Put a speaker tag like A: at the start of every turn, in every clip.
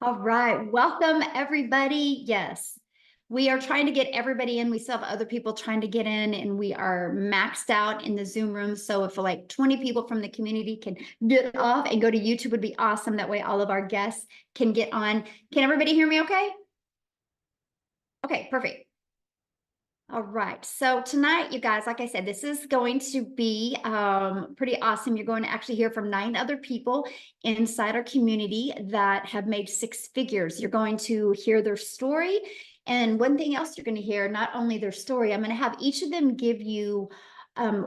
A: All right, welcome everybody. Yes, we are trying to get everybody in. We still have other people trying to get in, and we are maxed out in the Zoom room. So if like 20 people from the community can get off and go to YouTube, would be awesome. That way all of our guests can get on. Can everybody hear me okay? Okay, perfect. All right. So tonight, you guys, like I said, this is going to be pretty awesome. You're going to actually hear from 9 other people inside our community that have made 6 figures. You're going to hear their story. And one thing else you're going to hear, not only their story, I'm going to have each of them give you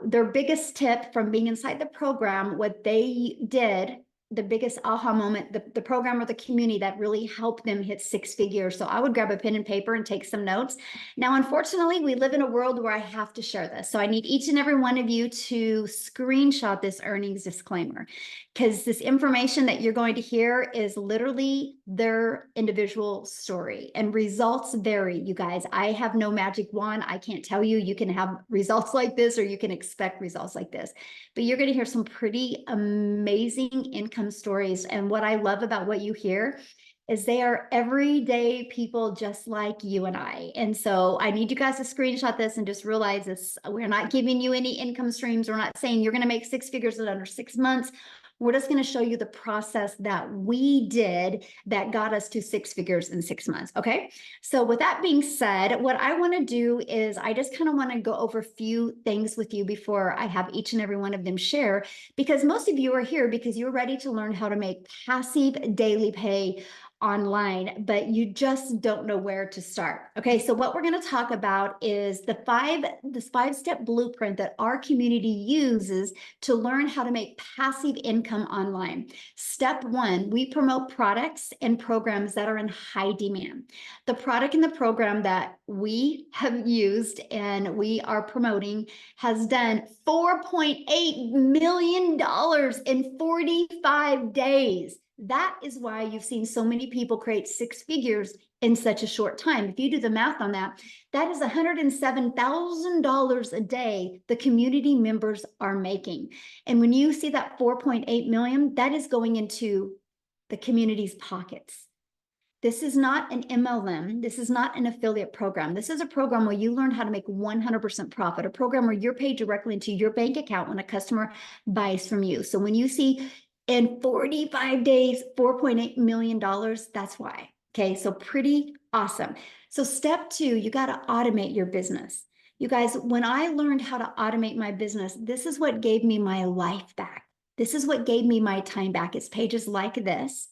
A: their biggest tip from being inside the program, what they did, the biggest aha moment, the program or the community that really helped them hit 6 figures. So I would grab a pen and paper and take some notes. Now, unfortunately, we live in a world where I have to share this. So I need each and every one of you to screenshot this earnings disclaimer, because this information that you're going to hear is literally their individual story, and results vary, you guys. I have no magic wand. I can't tell you, you can have results like this or you can expect results like this, but you're going to hear some pretty amazing income stories. And what I love about what you hear is they are everyday people just like you and I. And so I need you guys to screenshot this and just realize this. We're not giving you any income streams. We're not saying you're going to make 6 figures in under 6 months. We're just going to show you the process that we did that got us to 6 figures in 6 months. Okay. So with that being said, what I want to do is I just kind of want to go over a few things with you before I have each and every one of them share, because most of you are here because you're ready to learn how to make passive daily pay online, but you just don't know where to start. Okay, so what we're going to talk about is this 5-step blueprint that our community uses to learn how to make passive income online. Step 1, we promote products and programs that are in high demand. The product and the program that we have used and we are promoting has done $4.8 million in 45 days. That is why you've seen so many people create 6 figures in such a short time. If you do the math on that, that is $107,000 a day the community members are making. And when you see that 4.8 million, that is going into the community's pockets. This is not an MLM. This is not an affiliate program. This is a program where you learn how to make 100% profit, a program where you're paid directly into your bank account when a customer buys from you. So when you see in 45 days, $4.8 million, that's why. Okay, so pretty awesome. So step 2, you got to automate your business. You guys, when I learned how to automate my business, this is what gave me my life back. This is what gave me my time back. It's pages like this.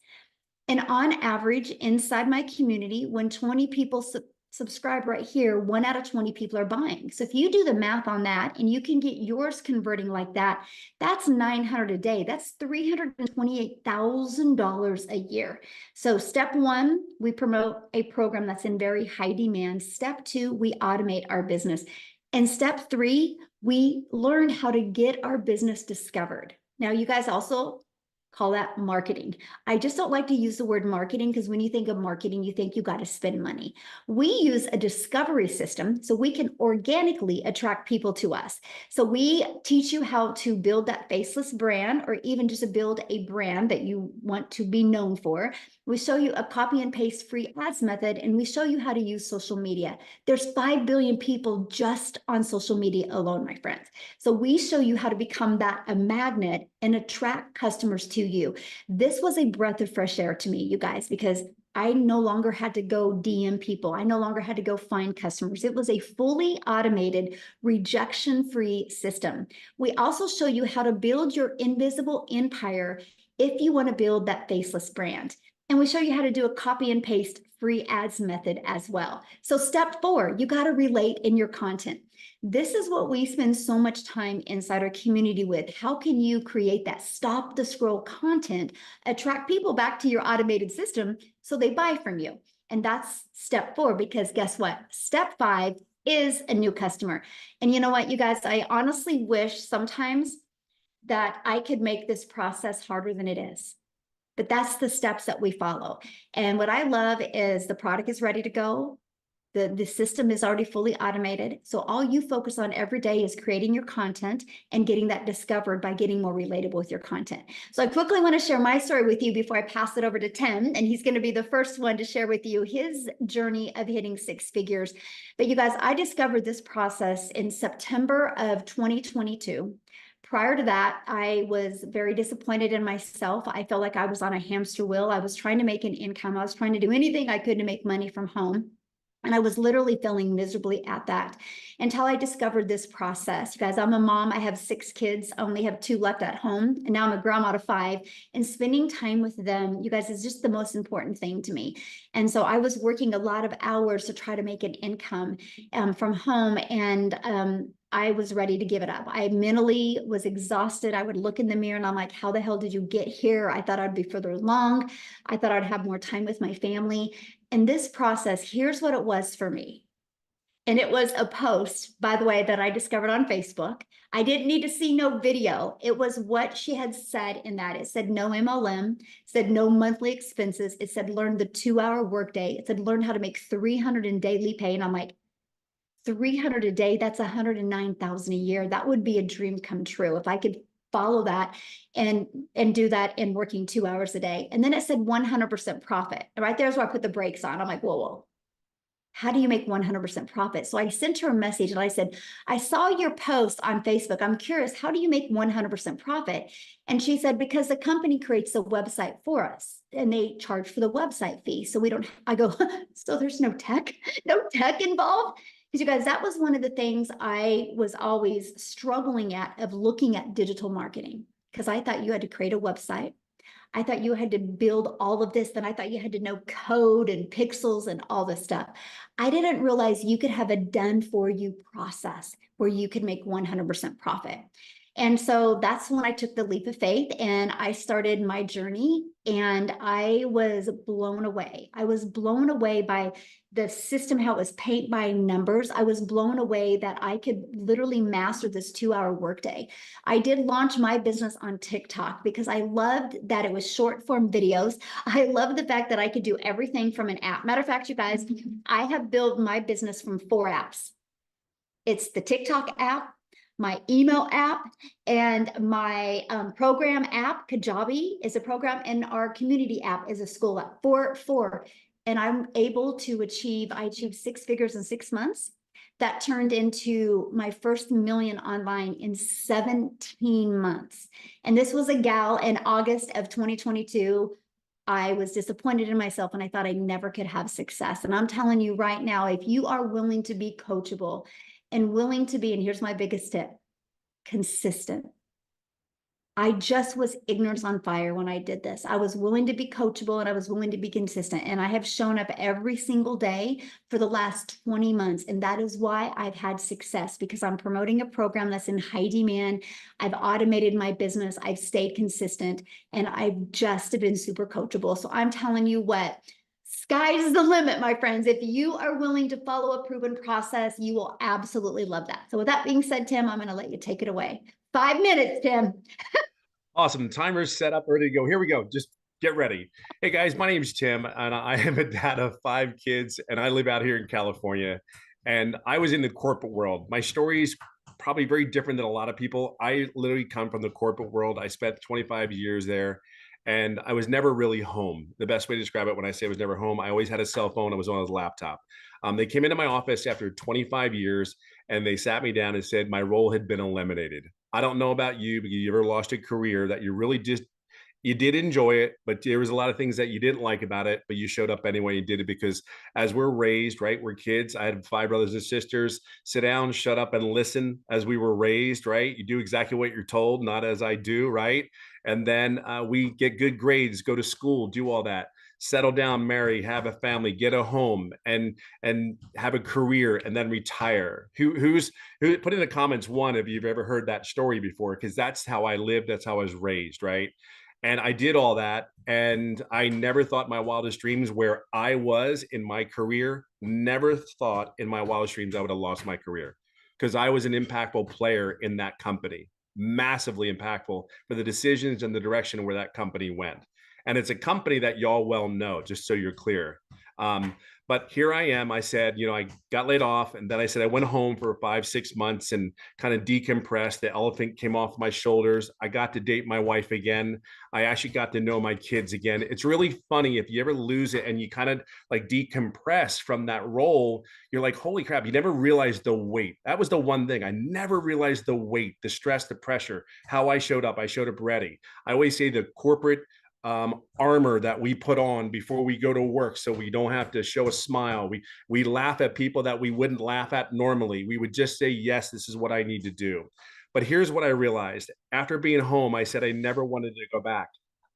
A: And on average, inside my community, when 20 people subscribe right here, 1 out of 20 people are buying. So if you do the math on that and you can get yours converting like that, that's $900 a day. That's $328,000 a year. So step 1, we promote a program that's in very high demand. Step 2, we automate our business. And step 3, we learn how to get our business discovered. Now, you guys also call that marketing. I just don't like to use the word marketing because when you think of marketing, you think you got to spend money. We use a discovery system so we can organically attract people to us. So we teach you how to build that faceless brand, or even just to build a brand that you want to be known for. We show you a copy and paste free ads method, and we show you how to use social media. There's 5 billion people just on social media alone, my friends. So we show you how to become a magnet and attract customers to you. This was a breath of fresh air to me, you guys, because I no longer had to go DM people. I no longer had to go find customers. It was a fully automated, rejection-free system. We also show you how to build your invisible empire if you want to build that faceless brand. And we show you how to do a copy and paste free ads method as well. So step 4, you got to relate in your content. This is what we spend so much time inside our community with. How can you create that stop the scroll content, attract people back to your automated system so they buy from you? And that's step 4, because guess what? Step 5 is a new customer. And you know what, you guys, I honestly wish sometimes that I could make this process harder than it is. But that's the steps that we follow. And what I love is the product is ready to go. The system is already fully automated. So all you focus on every day is creating your content and getting that discovered by getting more relatable with your content. So I quickly want to share my story with you before I pass it over to Tim. And he's going to be the first one to share with you his journey of hitting six figures. But you guys, I discovered this process in September of 2022. Prior to that, I was very disappointed in myself. I felt like I was on a hamster wheel. I was trying to make an income. I was trying to do anything I could to make money from home. And I was literally failing miserably at that until I discovered this process. You guys, I'm a mom. I have 6 kids. I only have 2 left at home. And now I'm a grandma to 5. And spending time with them, you guys, is just the most important thing to me. And so I was working a lot of hours to try to make an income from home. And I was ready to give it up. I mentally was exhausted. I would look in the mirror and I'm like, how the hell did you get here? I thought I'd be further along. I thought I'd have more time with my family. And this process, here's what it was for me. And it was a post, by the way, that I discovered on Facebook. I didn't need to see no video. It was what she had said in that. It said no MLM, said no monthly expenses. It said learn the 2-hour workday. It said learn how to make 300 in daily pay. And I'm like, 300 a day, that's 109,000 a year. That would be a dream come true if I could follow that and do that in working 2 hours a day. And then it said 100% profit. And right there's where I put the brakes on. I'm like, whoa, how do you make 100% profit? So I sent her a message and I said, I saw your post on Facebook. I'm curious, how do you make 100% profit? And she said, because the company creates a website for us and they charge for the website fee. So we don't, I go, so there's no tech involved? Because you guys, that was one of the things I was always struggling at, of looking at digital marketing, because I thought you had to create a website. I thought you had to build all of this. Then I thought you had to know code and pixels and all this stuff. I didn't realize you could have a done for you process where you could make 100% profit. And so that's when I took the leap of faith and I started my journey, and I was blown away. I was blown away by the system, how it was paint by numbers. I was blown away that I could literally master this 2-hour workday. I did launch my business on TikTok because I loved that it was short form videos. I love the fact that I could do everything from an app. Matter of fact, you guys, I have built my business from 4 apps. It's the TikTok app, my email app, and my program app. Kajabi is a program, and our community app is a school app. Four. And I'm able to I achieved 6 figures in 6 months. That turned into my first million online in 17 months. And this was a gal in August of 2022. I was disappointed in myself and I thought I never could have success. And I'm telling you right now, if you are willing to be coachable and willing to be, and here's my biggest tip, consistent. I just was ignorance on fire when I did this. I was willing to be coachable and I was willing to be consistent. And I have shown up every single day for the last 20 months. And that is why I've had success, because I'm promoting a program that's in high demand. I've automated my business. I've stayed consistent, and I've just been super coachable. So I'm telling you what, sky's the limit, my friends. If you are willing to follow a proven process, you will absolutely love that. So with that being said, Tim, I'm going to let you take it away. 5 minutes, Tim.
B: Awesome. Timer's set up, ready to go. Here we go. Just get ready. Hey guys, my name is Tim, and I am a dad of 5 kids, and I live out here in California. And I was in the corporate world. My story is probably very different than a lot of people. I literally come from the corporate world. I spent 25 years there, and I was never really home. The best way to describe it, when I say I was never home, I always had a cell phone. I was on a laptop. They came into my office after 25 years, and they sat me down and said my role had been eliminated. I don't know about you, but you ever lost a career that you really just, you did enjoy it, but there was a lot of things that you didn't like about it, but you showed up anyway and did it. Because as we're raised, right, we're kids. I had 5 brothers and sisters. Sit down, shut up, and listen. As we were raised, right, you do exactly what you're told, not as I do, right? And then we get good grades, go to school, do all that, settle down, marry, have a family, get a home, and have a career, and then retire. Who put in the comments one if you've ever heard that story before, because that's how I lived, that's how I was raised, right? And I did all that, and I never thought my wildest dreams, where I was in my career, never thought in my wildest dreams I would have lost my career, because I was an impactful player in that company, massively impactful for the decisions and the direction where that company went. And it's a company that y'all well know, just so you're clear. But here I am. I said, I got laid off, and then I said I went home for 5, 6 months and kind of decompressed. The elephant came off my shoulders. I got to date my wife again. I actually got to know my kids again. It's really funny if you ever lose it and you kind of like decompress from that role. You're like, holy crap, you never realized the weight. That was the one thing. I never realized the weight, the stress, the pressure, how I showed up. I showed up ready. I always say the corporate armor that we put on before we go to work, so we don't have to show a smile. We laugh at people that we wouldn't laugh at normally. We would just say, yes, this is what I need to do. But here's what I realized after being home. I said I never wanted to go back.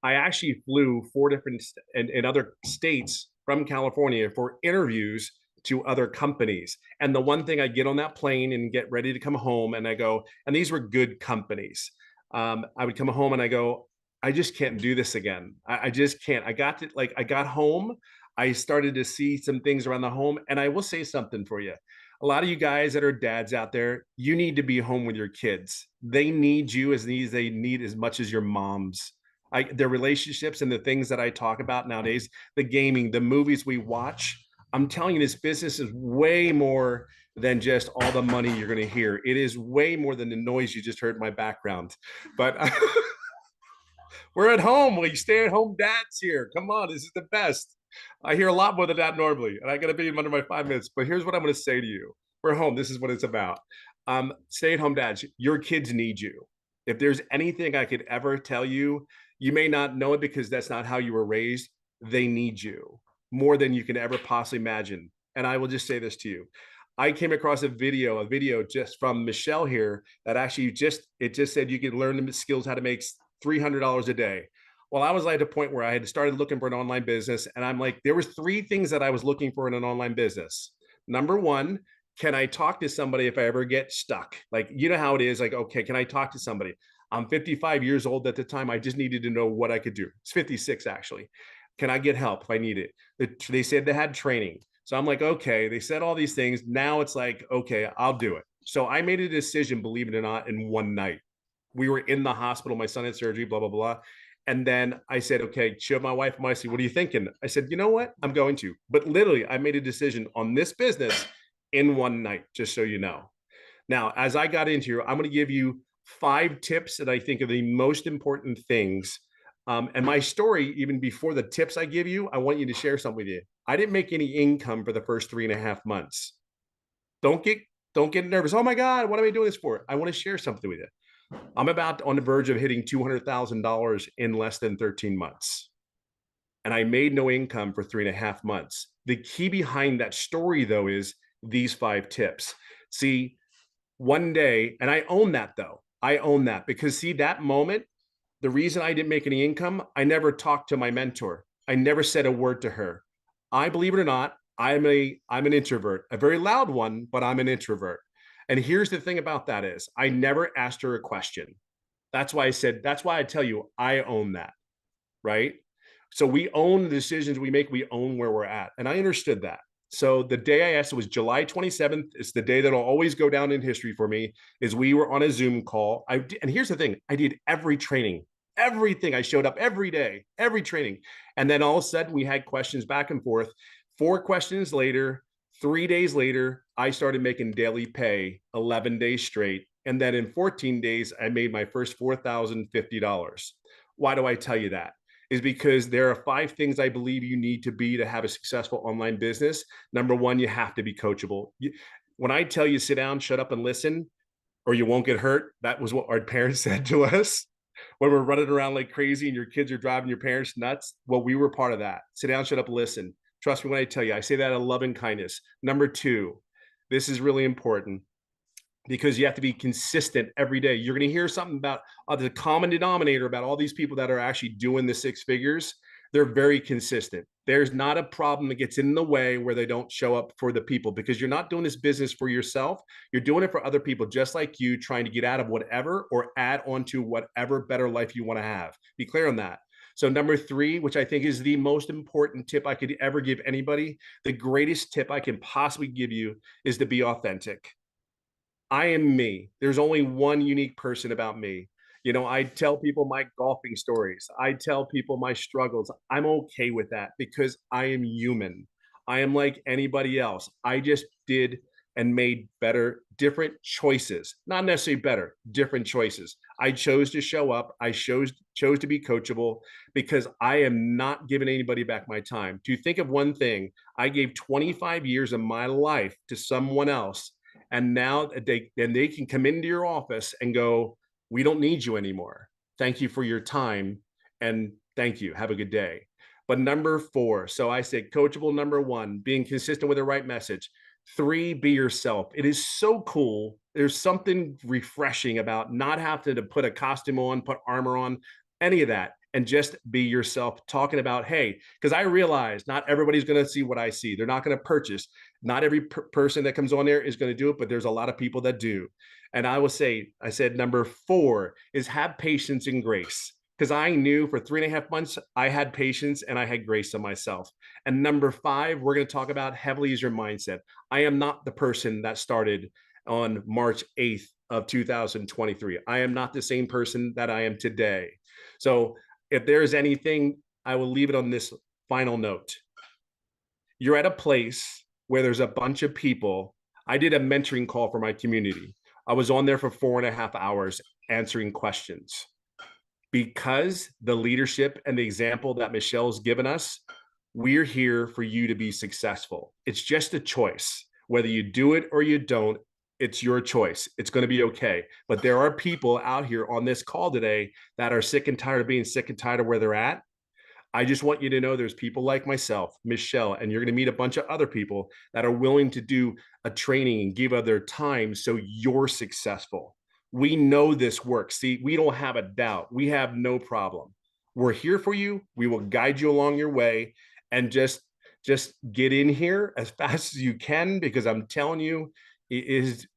B: I actually flew 4 different in other states from California for interviews to other companies. And the one thing, I get on that plane and get ready to come home, and I go, and these were good companies. I would come home and I go, I just can't do this again. I just can't. I got home. I started to see some things around the home. And I will say something for you. A lot of you guys that are dads out there, you need to be home with your kids. They need you as they need as much as your moms. Their relationships and the things that I talk about nowadays, the gaming, the movies we watch. I'm telling you, this business is way more than just all the money you're going to hear. It is way more than the noise you just heard in my background. But we're at home. We stay at home dads here. Come on, this is the best. I hear a lot more than that normally, and I got to be under my 5 minutes. But here's what I'm going to say to you: we're home. This is what it's about. Stay at home dads. Your kids need you. If there's anything I could ever tell you, you may not know it because that's not how you were raised. They need you more than you can ever possibly imagine. And I will just say this to you: I came across a video just from Michelle here that actually just said you could learn the skills how to make $300 a day. Well, I was like at a point where I had started looking for an online business, and I'm like, there were 3 things that I was looking for in an online business. Number one, can I talk to somebody if I ever get stuck? Like, you know how it is. Like, okay, can I talk to somebody? I'm 55 years old at the time. I just needed to know what I could do. It's 56 actually. Can I get help if I need it? They said they had training. So I'm like, okay, they said all these things. Now it's like, okay, I'll do it. So I made a decision, believe it or not, in one night. We were in the hospital. My son had surgery, blah, blah, blah. And then I said, okay, showed my wife, I said, what are you thinking? I said, you know what? I'm going to. But literally, I made a decision on this business in one night, just so you know. Now, as I got into here, I'm going to give you 5 tips that I think are the most important things. And my story, even before the tips I give you, I want you to share something with you. I didn't make any income for the first 3.5 months. Don't get don't get nervous. Oh my God, what am I doing this for? I want to share something with you. I'm about on the verge of hitting $200,000 in less than 13 months. And I made no income for 3.5 months. The key behind that story, though, is these 5 tips. See, one day, and I own that, though. I own that because, see, that moment, the reason I didn't make any income, I never talked to my mentor. I never said a word to her. I, believe it or not, I'm an introvert, a very loud one, but I'm an introvert. And here's the thing about that is I never asked her a question. That's why I said, that's why I tell you, I own that, right? So we own the decisions we make, we own where we're at. And I understood that. So the day I asked, it was July 27th. It's the day that'll always go down in history for me, is we were on a Zoom call. And here's the thing, I did every training, everything. I showed up every day, every training. And then all of a sudden we had questions back and forth. 4 questions later, 3 days later, I started making daily pay 11 days straight. And then in 14 days, I made my first $4,050. Why do I tell you that? Is because there are 5 things I believe you need to be to have a successful online business. Number one, you have to be coachable. When I tell you sit down, shut up, and listen, or you won't get hurt, that was what our parents said to us when we're running around like crazy and your kids are driving your parents nuts. Well, we were part of that. Sit down, shut up, listen. Trust me when I tell you, I say that out of love and kindness. Number 2, this is really important because you have to be consistent every day. You're going to hear something about the common denominator about all these people that are actually doing the 6 figures. They're very consistent. There's not a problem that gets in the way where they don't show up for the people, because you're not doing this business for yourself. You're doing it for other people just like you, trying to get out of whatever or add on to whatever better life you want to have. Be clear on that. So number 3, which I think is the most important tip I could ever give anybody, the greatest tip I can possibly give you, is to be authentic. I am me. There's only one unique person about me. I tell people my golfing stories. I tell people my struggles. I'm okay with that because I am human. I am like anybody else. I just did and made different choices, not necessarily better, different choices. I chose to show up. I chose to be coachable because I am not giving anybody back my time. To think of one thing, I gave 25 years of my life to someone else, and now they can come into your office and go, "We don't need you anymore. Thank you for your time, and thank you. Have a good day." But number 4, so I said coachable. Number 1, being consistent with the right message. 3, be yourself. It is so cool. There's something refreshing about not having to put a costume on, put armor on, any of that, and just be yourself, talking about, hey, because I realize not everybody's going to see what I see. They're not going to purchase. Not every person that comes on there is going to do it, but there's a lot of people that do. And I will say, I said number 4 is have patience and grace. Because I knew for 3.5 months, I had patience and I had grace on myself. And number 5, we're going to talk about heavily is your mindset. I am not the person that started on March 8th of 2023. I am not the same person that I am today. So if there's anything, I will leave it on this final note. You're at a place where there's a bunch of people. I did a mentoring call for my community. I was on there for 4.5 hours answering questions because the leadership and the example that Michelle's given us, we're here for you to be successful. It's just a choice. Whether you do it or you don't, it's your choice. It's going to be okay. But there are people out here on this call today that are sick and tired of being sick and tired of where they're at. I just want you to know there's people like myself, Michelle, and you're going to meet a bunch of other people that are willing to do a training and give of their time so you're successful. We know this works. See, we don't have a doubt. We have no problem. We're here for you. We will guide you along your way, and just get in here as fast as you can, because I'm telling you, it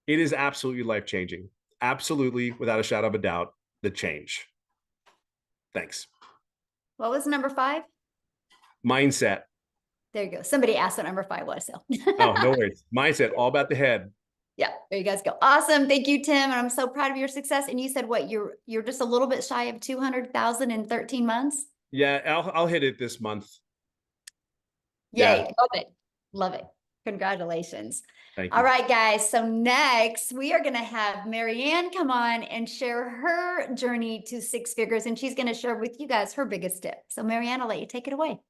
B: is absolutely life-changing. Absolutely, without a shadow of a doubt, the change. Thanks.
A: What was number 5?
B: Mindset.
A: There you go. Somebody asked what number 5 was. So
B: Oh, no worries. Mindset, all about the head.
A: yeah, there you guys go. Awesome. Thank you, Tim. And I'm so proud of your success. And you said what, you're just a little bit shy of 200,000 in 13 months?
B: Yeah, I'll hit it this month.
A: Yay.
B: Yeah.
A: Love it. Love it. Congratulations.
B: Thank
A: All
B: you.
A: right, guys. So next we are going to have Marianne come on and share her journey to 6 figures. And she's going to share with you guys her biggest tip. So Marianne, I'll let you take it away.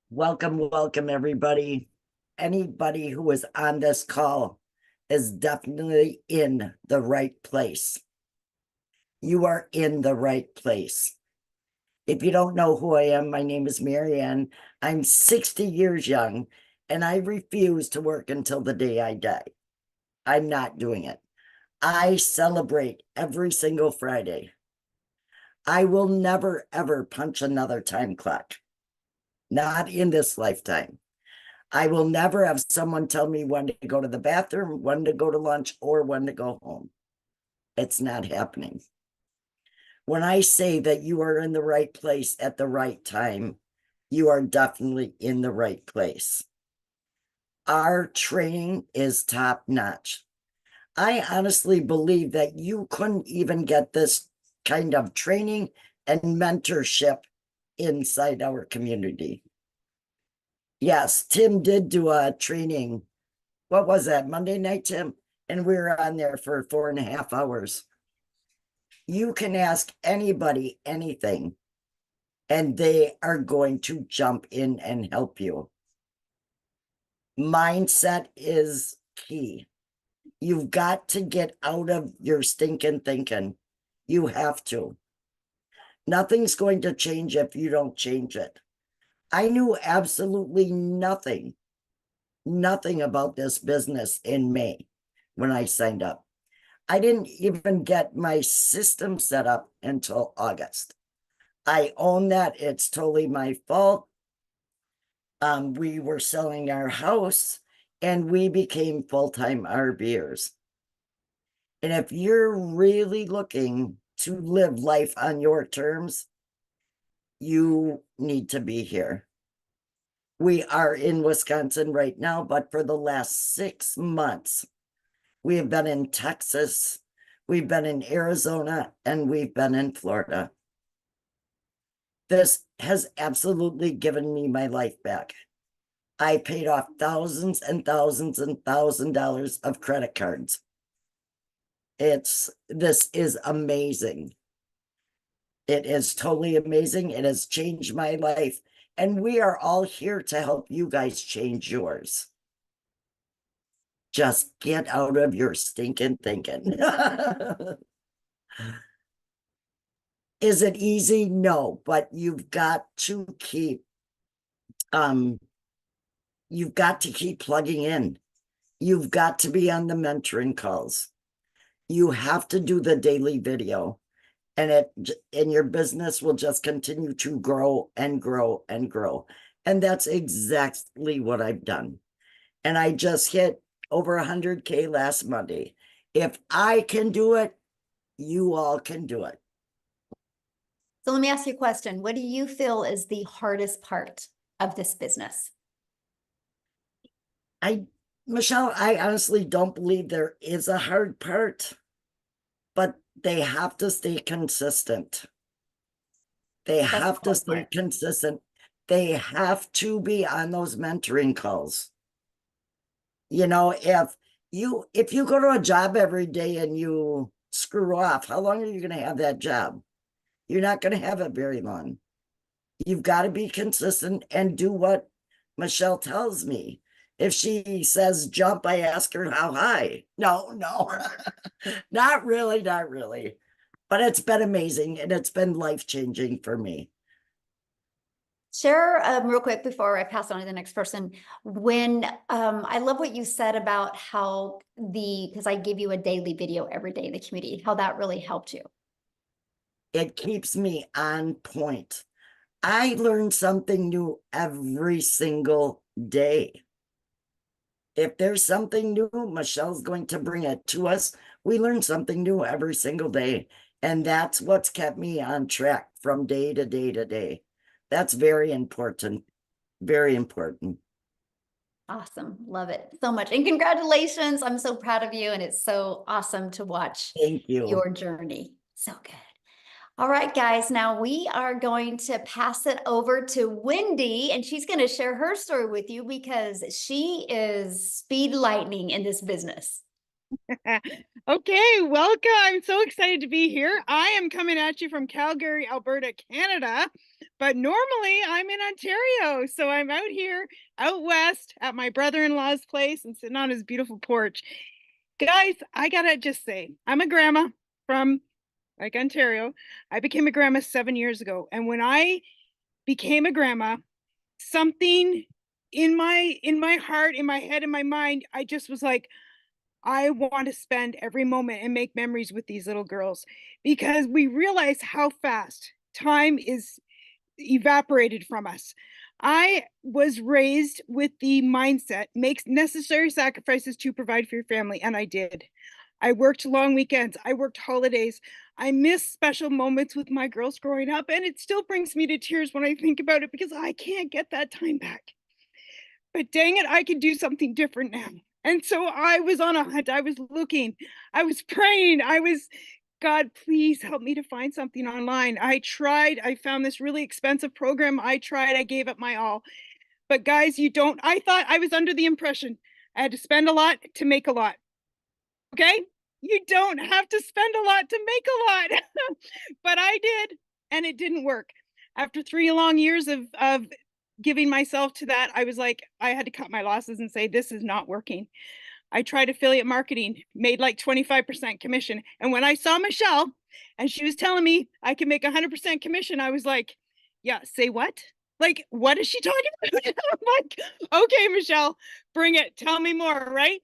C: Welcome, everybody. Anybody who is on this call is definitely in the right place. You are in the right place. If you don't know who I am, my name is Marianne. I'm 60 years young, and I refuse to work until the day I die. I'm not doing it. I celebrate every single Friday. I will never, ever punch another time clock. Not in this lifetime. I will never have someone tell me when to go to the bathroom, when to go to lunch, or when to go home. It's not happening. When I say that you are in the right place at the right time, you are definitely in the right place. Our training is top notch. I honestly believe that you couldn't even get this kind of training and mentorship inside our community. Yes, Tim did do a training. What was that, Monday night, Tim? And we were on there for 4.5 hours. You can ask anybody anything, and they are going to jump in and help you. Mindset is key. You've got to get out of your stinking thinking. You have to. Nothing's going to change if you don't change it. I knew absolutely nothing about this business in May when I signed up. I didn't even get my system set up until August. I own that. It's totally my fault. We were selling our house and we became full-time RVers. And if you're really looking to live life on your terms, you need to be here. We are in Wisconsin right now, but for the last 6 months, we have been in Texas, we've been in Arizona, and we've been in Florida. This has absolutely given me my life back. I paid off thousands and thousands and $1,000 of credit cards. This is amazing. It is totally amazing. It has changed my life. And we are all here to help you guys change yours. Just get out of your stinking thinking. Is it easy? No, but you've got to keep plugging in. You've got to be on the mentoring calls. You have to do the daily video, and your business will just continue to grow and grow and grow. And that's exactly what I've done. And I just hit over 100K last Monday. If I can do it, you all can do it.
A: So let me ask you a question. What do you feel is the hardest part of this business?
C: Michelle, I honestly don't believe there is a hard part, but they have to stay consistent. They have to stay consistent. They have to be on those mentoring calls. You know, if you go to a job every day and you screw off, how long are you going to have that job? You're not going to have it very long. You've got to be consistent and do what Michelle tells me. If she says jump, I ask her how high. No, not really, not really. But it's been amazing, and it's been life-changing for me.
A: Share real quick before I pass on to the next person. When I love what you said about how because I give you a daily video every day in the community, how that really helped you.
C: It keeps me on point. I learn something new every single day. If there's something new, Michelle's going to bring it to us. We learn something new every single day. And that's what's kept me on track from day to day to day. That's very important. Very important.
A: Awesome. Love it so much. And congratulations. I'm so proud of you. And it's so awesome to watch
C: Thank you.
A: Your journey. So good. All right, guys. Now we are going to pass it over to Wendy, and she's going to share her story with you because she is speed lightning in this business.
D: Okay, welcome. I'm so excited to be here. I am coming at you from Calgary, Alberta, Canada, but normally I'm in Ontario. So I'm out here, out west at my brother-in-law's place and sitting on his beautiful porch. Guys, I gotta just say, I'm a grandma from Ontario. I became a grandma 7 years ago. And when I became a grandma, something in my heart, in my head, in my mind, I just was like, I want to spend every moment and make memories with these little girls, because we realize how fast time is evaporated from us. I was raised with the mindset, make necessary sacrifices to provide for your family, and I did. I worked long weekends. I worked holidays. I miss special moments with my girls growing up, and it still brings me to tears when I think about it because I can't get that time back. But dang it, I could do something different now. And so I was on a hunt. I was looking, I was praying. God, please help me to find something online. I tried, I found this really expensive program. I gave it my all. But guys, I thought I was under the impression I had to spend a lot to make a lot. Okay? You don't have to spend a lot to make a lot. But I did, and it didn't work. After 3 long years of giving myself to that, I was like, I had to cut my losses and say, this is not working. I tried affiliate marketing, made like 25% commission. And when I saw Michelle and she was telling me I can make 100% commission, I was like, yeah, say what? Like, what is she talking about? I'm like, okay, Michelle, bring it. Tell me more, right?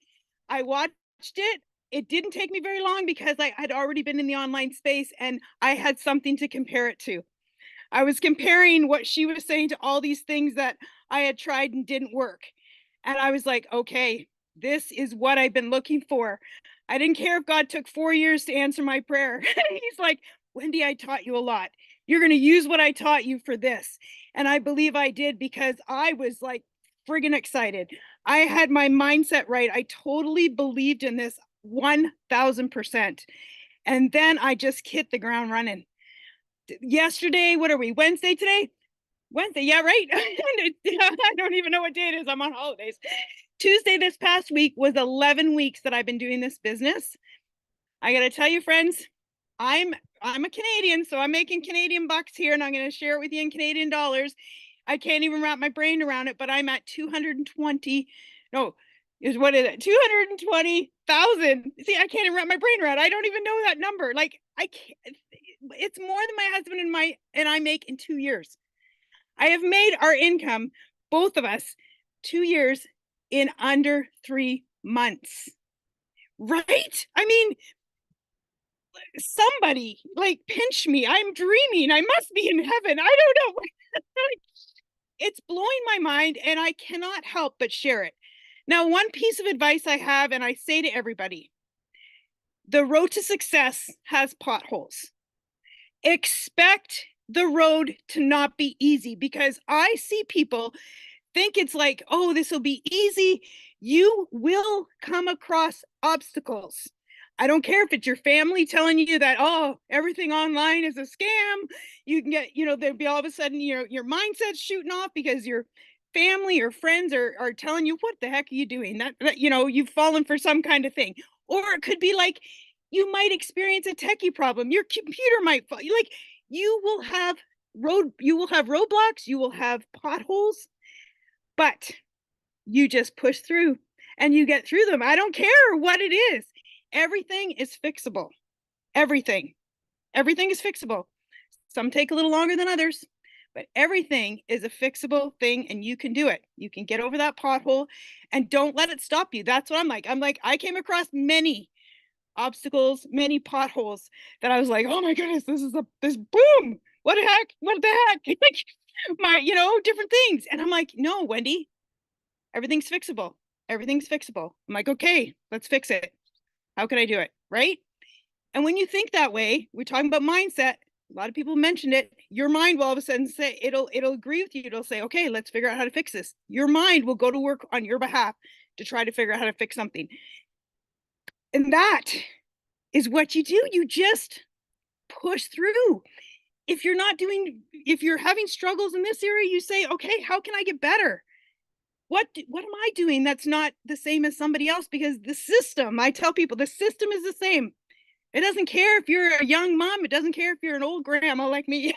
D: I watched it. It didn't take me very long because I had already been in the online space and I had something to compare it to. I was comparing what she was saying to all these things that I had tried and didn't work. And I was like, okay, this is what I've been looking for. I didn't care if God took 4 years to answer my prayer. He's like, Wendy, I taught you a lot. You're going to use what I taught you for this. And I believe I did because I was like friggin' excited. I had my mindset right. I totally believed in this 1000%. And then I just hit the ground running. yesterday, what are we, Wednesday today? Wednesday, yeah, right. I don't even know what day it is. I'm on holidays. Tuesday this past week was 11 weeks that I've been doing this business. I gotta tell you, friends, I'm a Canadian, so I'm making Canadian bucks here, and I'm gonna share it with you in Canadian dollars. I can't even wrap my brain around it, but I'm at 220. No, what is it? 220,000. See, I can't even wrap my brain around it. I don't even know that number. Like, I can't. It's more than my husband and I make in 2 years. I have made our income, both of us, 2 years in under 3 months. Right? I mean, somebody like pinch me. I'm dreaming. I must be in heaven. I don't know. It's blowing my mind, and I cannot help but share it. Now, one piece of advice I have, and I say to everybody, the road to success has potholes. Expect the road to not be easy, because I see people think it's like, oh, this will be easy. You will come across obstacles. I don't care if it's your family telling you that, oh, everything online is a scam. You can get, there'll be all of a sudden your mindset's shooting off because your family or friends are telling you, what the heck are you doing? That you've fallen for some kind of thing. Or it could be like, you might experience a techie problem. Your computer might fall. Like, you will have roadblocks, you will have potholes, but you just push through and you get through them. I don't care what it is. Everything is fixable. Everything is fixable. Some take a little longer than others, but everything is a fixable thing, and you can do it. You can get over that pothole, and don't let it stop you. That's what I'm like. I came across many obstacles, many potholes that I was like, oh my goodness, this boom. What the heck? Like, different things. And I'm like, no, Wendy, everything's fixable. Everything's fixable. I'm like, okay, let's fix it. How can I do it? Right? And when you think that way, we're talking about mindset. A lot of people mentioned it. Your mind will all of a sudden say, it'll agree with you. It'll say, okay, let's figure out how to fix this. Your mind will go to work on your behalf to try to figure out how to fix something. And that is what you do. You just push through. If you're having struggles in this area, you say, okay, how can I get better? What am I doing that's not the same as somebody else? Because the system, I tell people, the system is the same. It doesn't care if you're a young mom. It doesn't care if you're an old grandma like me.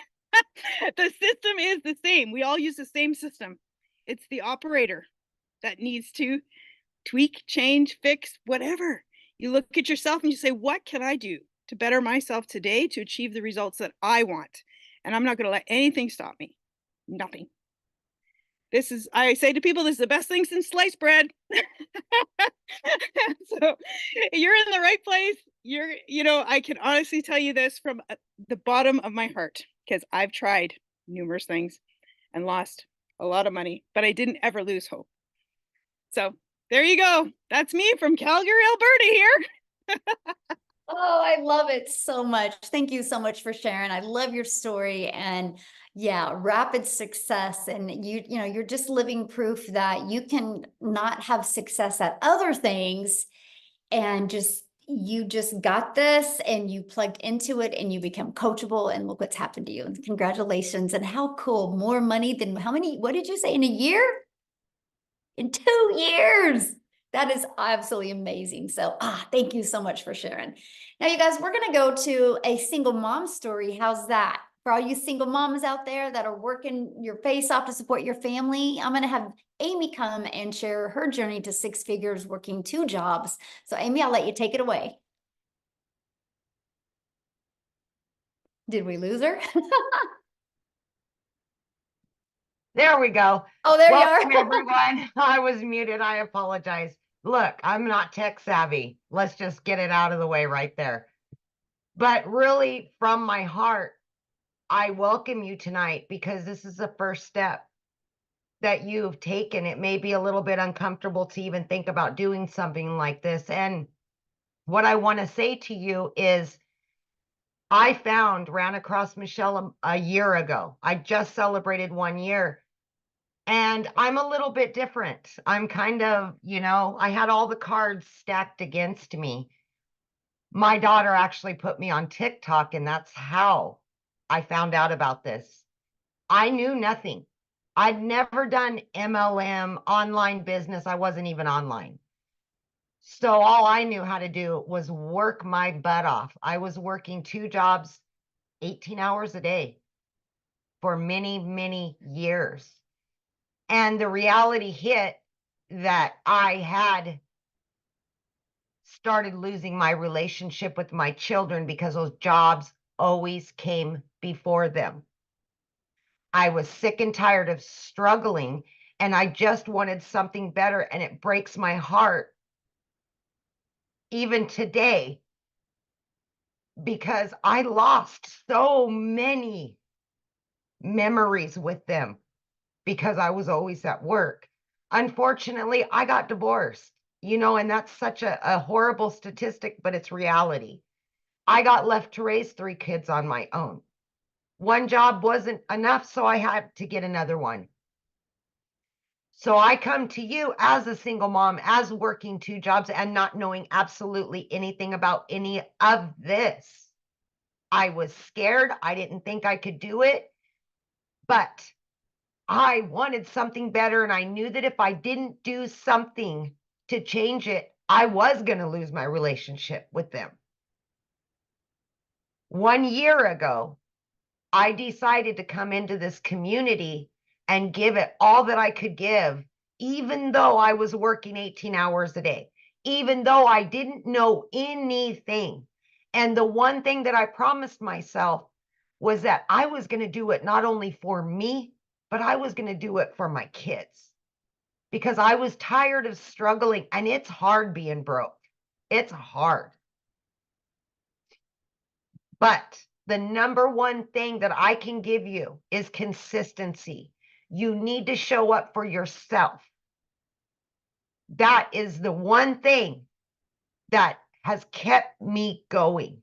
D: The system is the same. We all use the same system. It's the operator that needs to tweak, change, fix, whatever. You look at yourself and you say, what can I do to better myself today to achieve the results that I want? And I'm not going to let anything stop me. Nothing. I say to people, this is the best thing since sliced bread. So you're in the right place. I can honestly tell you this from the bottom of my heart, because I've tried numerous things and lost a lot of money, but I didn't ever lose hope. So there you go. That's me from Calgary, Alberta here.
A: Oh, I love it so much. Thank you so much for sharing. I love your story, and yeah, rapid success. And you're just living proof that you can not have success at other things, and you just got this, and you plugged into it, and you become coachable, and look what's happened to you. And congratulations. And how cool. More money than what did you say, in a year? In 2 years. That is absolutely amazing. So, thank you so much for sharing. Now, you guys, we're going to go to a single mom story. How's that? For all you single moms out there that are working your face off to support your family, I'm going to have Amy come and share her journey to 6 figures working 2 jobs. So, Amy, I'll let you take it away. Did we lose her?
E: There we go.
A: Oh, there
E: Welcome,
A: you are.
E: everyone. I was muted. I apologize. Look, I'm not tech savvy. Let's just get it out of the way right there. But really, from my heart, I welcome you tonight, because this is the first step that you've taken. It may be a little bit uncomfortable to even think about doing something like this. And what I want to say to you is, I ran across Michelle a year ago. I just celebrated 1 year. And I'm a little bit different. I'm kind of, I had all the cards stacked against me. My daughter actually put me on TikTok, and that's how I found out about this. I knew nothing. I'd never done MLM, online business. I wasn't even online. So all I knew how to do was work my butt off. I was working 2 jobs, 18 hours a day for many, many years. And the reality hit that I had started losing my relationship with my children because those jobs always came before them. I was sick and tired of struggling, and I just wanted something better. And it breaks my heart even today because I lost so many memories with them because I was always at work. Unfortunately, I got divorced, and that's such a horrible statistic, but it's reality. I got left to raise 3 kids on my own. One job wasn't enough, so I had to get another one. So I come to you as a single mom, as working 2 jobs and not knowing absolutely anything about any of this. I was scared. I didn't think I could do it, but I wanted something better. And I knew that if I didn't do something to change it, I was going to lose my relationship with them. 1 year ago, I decided to come into this community and give it all that I could give, even though I was working 18 hours a day, even though I didn't know anything. And the one thing that I promised myself was that I was going to do it not only for me, but I was going to do it for my kids because I was tired of struggling, and it's hard being broke. It's hard. But the number one thing that I can give you is consistency. You need to show up for yourself. That is the one thing that has kept me going.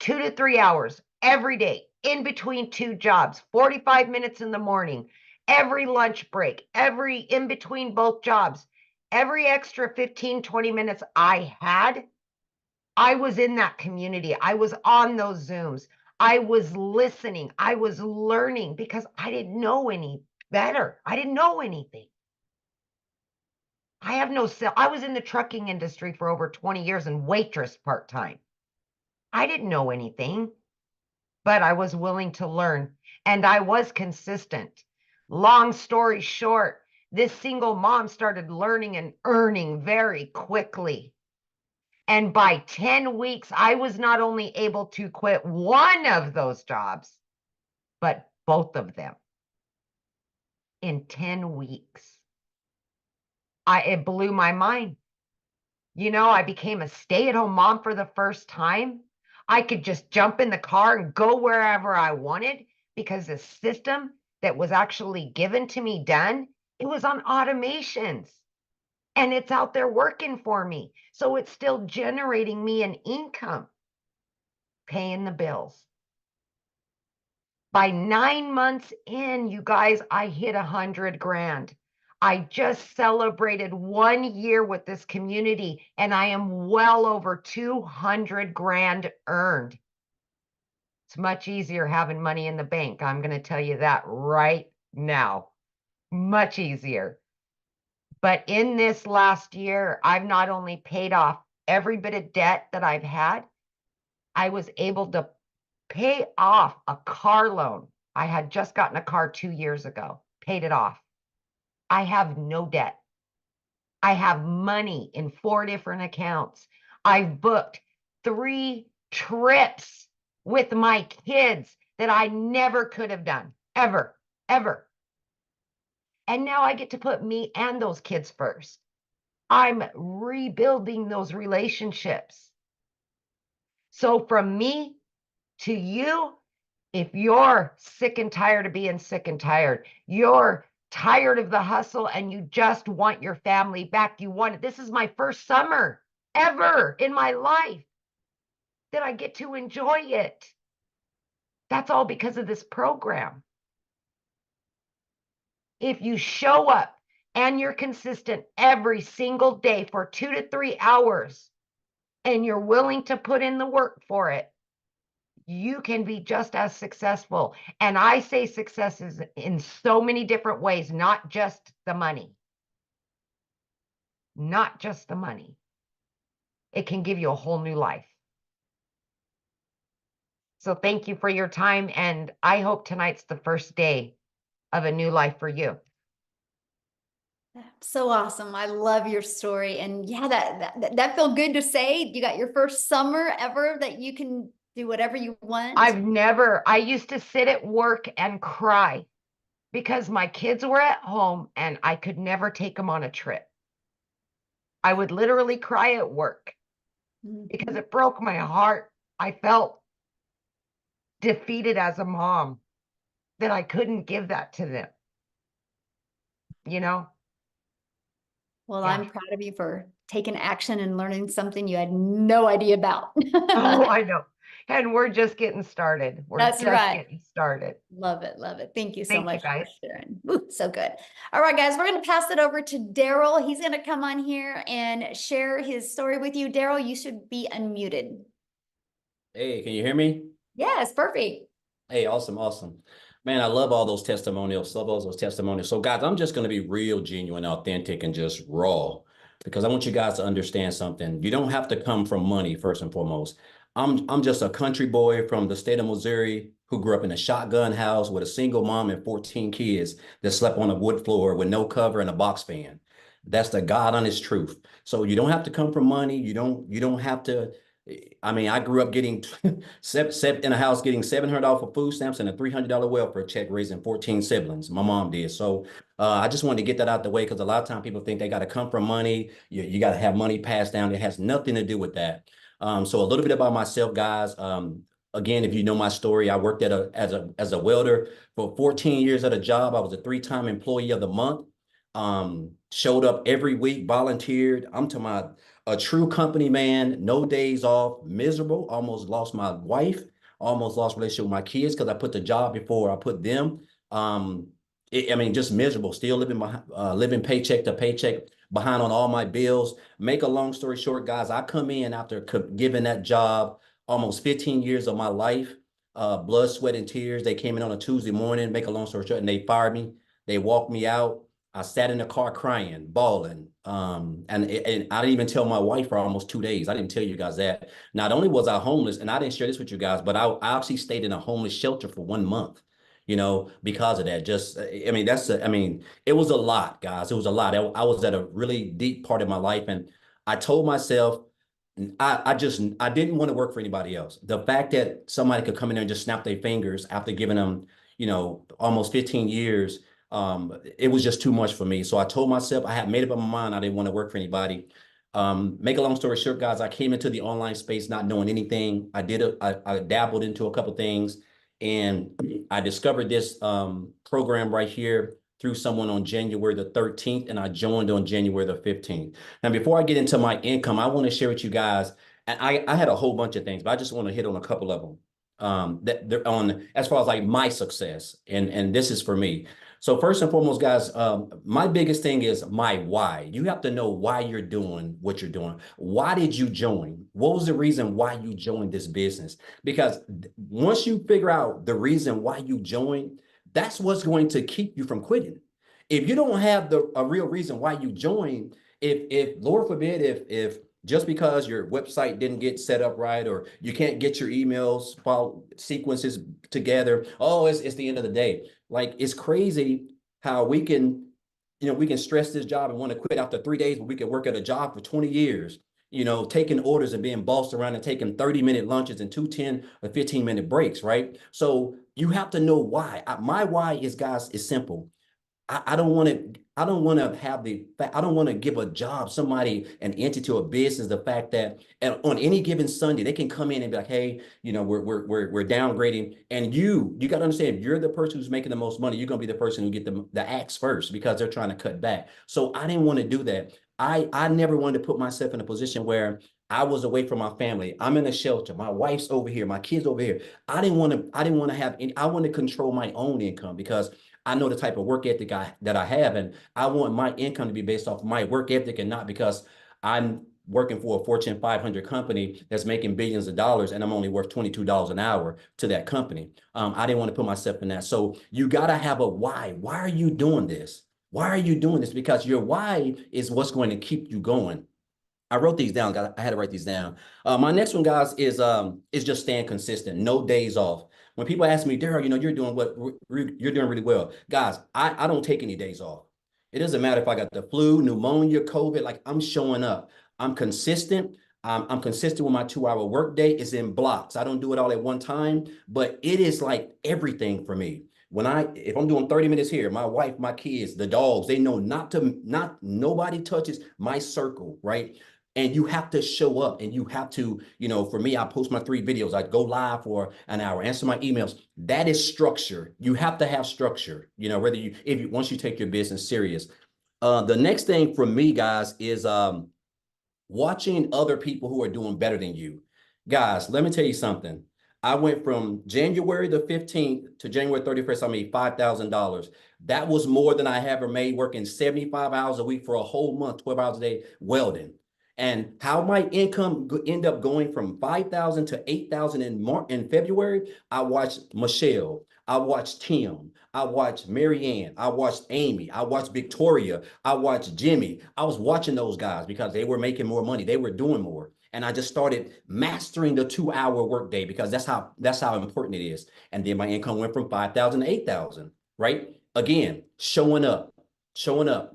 E: 2 to 3 hours every day, in between 2 jobs, 45 minutes in the morning, every lunch break, every in between both jobs, every extra 15, 20 minutes I had, I was in that community. I was on those Zooms. I was listening. I was learning because I didn't know any better. I didn't know anything. I was in the trucking industry for over 20 years and waitress part-time. I didn't know anything, but I was willing to learn, and I was consistent. Long story short, this single mom started learning and earning very quickly. And by 10 weeks, I was not only able to quit one of those jobs, but both of them in 10 weeks. It blew my mind. I became a stay-at-home mom for the first time. I could just jump in the car and go wherever I wanted because the system that was actually given to me it was on automations. And it's out there working for me. So it's still generating me an income, paying the bills. By 9 months in, you guys, I hit 100 grand. I just celebrated 1 year with this community, and I am well over 200 grand earned. It's much easier having money in the bank. I'm going to tell you that right now. Much easier. But in this last year, I've not only paid off every bit of debt that I've had, I was able to pay off a car loan. I had just gotten a car 2 years ago, paid it off. I have no debt. I have money in 4 different accounts. I've booked 3 trips with my kids that I never could have done, ever, ever. And now I get to put me and those kids first. I'm rebuilding those relationships. So from me to you, if you're sick and tired of being sick and tired, you're tired of the hustle and you just want your family back, this is my first summer ever in my life that I get to enjoy it. That's all because of this program. If you show up and you're consistent every single day for 2 to 3 hours and you're willing to put in the work for it, you can be just as successful. And I say success is in so many different ways, not just the money. Not just the money. It can give you a whole new life. So thank you for your time. And I hope tonight's the first day of a new life for you.
A: So awesome. I love your story. And yeah, that felt good to say. You got your first summer ever that you can do whatever you want.
E: I used to sit at work and cry because my kids were at home and I could never take them on a trip. I would literally cry at work because it broke my heart. I felt defeated as a mom that I couldn't give that to them. You know?
A: Well,
E: Yeah.
A: I'm proud of you for taking action and learning something you had no idea about.
E: Oh, I know. And we're just getting started. We're
A: That's
E: just
A: right.
E: getting started.
A: Love it. Love it. Thank you so
E: Thank you,
A: much for
E: guys.
A: sharing. Ooh, so good. All right, guys, we're going to pass it over to Daryl. He's going to come on here and share his story with you. Daryl, you should be unmuted.
F: Hey, can you hear me?
A: Yes, perfect.
F: Hey, awesome, awesome. Man, I love all those testimonials. Love all those testimonials. So, guys, I'm just going to be real, genuine, authentic, and just raw because I want you guys to understand something. You don't have to come from money, first and foremost. I'm just a country boy from the state of Missouri who grew up in a shotgun house with a single mom and 14 kids that slept on a wood floor with no cover and a box fan. That's the God honest truth. So you don't have to come from money. You don't have to. I mean, I grew up getting in a house getting $700 for food stamps and a $300 welfare check, raising 14 siblings. My mom did. So I just wanted to get that out the way because a lot of times people think they got to come from money. You got to have money passed down. It has nothing to do with that. So a little bit about myself, guys. Again, if you know my story, I worked as a welder for 14 years at a job. I was a 3-time employee of the month. Showed up every week, volunteered. I'm to my a true company man, no days off, miserable, almost lost my wife, almost lost relationship with my kids because I put the job before I put them. I mean, just miserable, still living behind, living paycheck to paycheck, behind on all my bills. Make a long story short, guys, I come in after giving that job almost 15 years of my life, blood, sweat, and tears. They came in on a Tuesday morning, make a long story short, and they fired me. They walked me out. I sat in the car crying, bawling. And I didn't even tell my wife for almost 2 days. I didn't tell you guys that. Not only was I homeless, and I didn't share this with you guys, but I actually stayed in a homeless shelter for 1 month, because of that. Just, I mean, it was a lot, guys. It was a lot. I was at a really deep part of my life. And I told myself, I didn't want to work for anybody else. The fact that somebody could come in there and just snap their fingers after giving them, almost 15 years, it was just too much for me. So I told myself, I had made up my mind I didn't want to work for anybody. Make a long story short, guys, I came into the online space not knowing anything. I dabbled into a couple things, and I discovered this program right here through someone on January the 13th, and I joined on January the 15th. Now, before I get into my income, I want to share with you guys, and I had a whole bunch of things, but I just want to hit on a couple of them. That they're on as far as like my success, and this is for me. So first and foremost, guys, my biggest thing is my why. You have to know why you're doing what you're doing. Why did you join? What was the reason why you joined this business? Because once you figure out the reason why you joined, that's what's going to keep you from quitting. If you don't have a real reason why you joined, if Lord forbid, if just because your website didn't get set up right, or you can't get your emails file sequences together, oh, it's the end of the day. Like, it's crazy how we can stress this job and want to quit after 3 days, but we can work at a job for 20 years, taking orders and being bossed around and taking 30-minute lunches and 10 or 15-minute breaks, right? So you have to know why. My why is, guys, is simple. I don't want to give a job, somebody, an entity or a business, the fact that, and on any given Sunday, they can come in and be like, hey, we're downgrading. And you got to understand, if you're the person who's making the most money, you're going to be the person who get the axe first because they're trying to cut back. So I didn't want to do that. I never wanted to put myself in a position where I was away from my family. I'm in a shelter. My wife's over here. My kids over here. I didn't want to have any, I want to control my own income because I know the type of work ethic that I have, and I want my income to be based off my work ethic and not because I'm working for a Fortune 500 company that's making billions of dollars, and I'm only worth $22 an hour to that company. I didn't want to put myself in that. So you got to have a why. Why are you doing this? Why are you doing this? Because your why is what's going to keep you going. I wrote these down, guys. I had to write these down. My next one, guys, is just staying consistent. No days off. When people ask me, Daryl, you're doing you're doing really well. Guys, I don't take any days off. It doesn't matter if I got the flu, pneumonia, COVID, like I'm showing up. I'm consistent. I'm consistent with my 2-hour workday. It's in blocks. I don't do it all at one time, but it is like everything for me. If I'm doing 30 minutes here, my wife, my kids, the dogs, they know nobody touches my circle, right? And you have to show up, and you have to, for me, I post my 3 videos. I go live for an hour, answer my emails. That is structure. You have to have structure, once you take your business serious. The next thing for me, guys, is watching other people who are doing better than you. Guys, let me tell you something. I went from January the 15th to January 31st, I made $5,000. That was more than I ever made working 75 hours a week for a whole month, 12 hours a day, welding. And how my income end up going from 5,000 to 8,000 in February, I watched Michelle, I watched Tim, I watched Marianne, I watched Amy, I watched Victoria, I watched Jimmy. I was watching those guys because they were making more money, they were doing more. And I just started mastering the 2-hour workday because that's how important it is. And then my income went from 5,000 to 8,000, right? Again, showing up,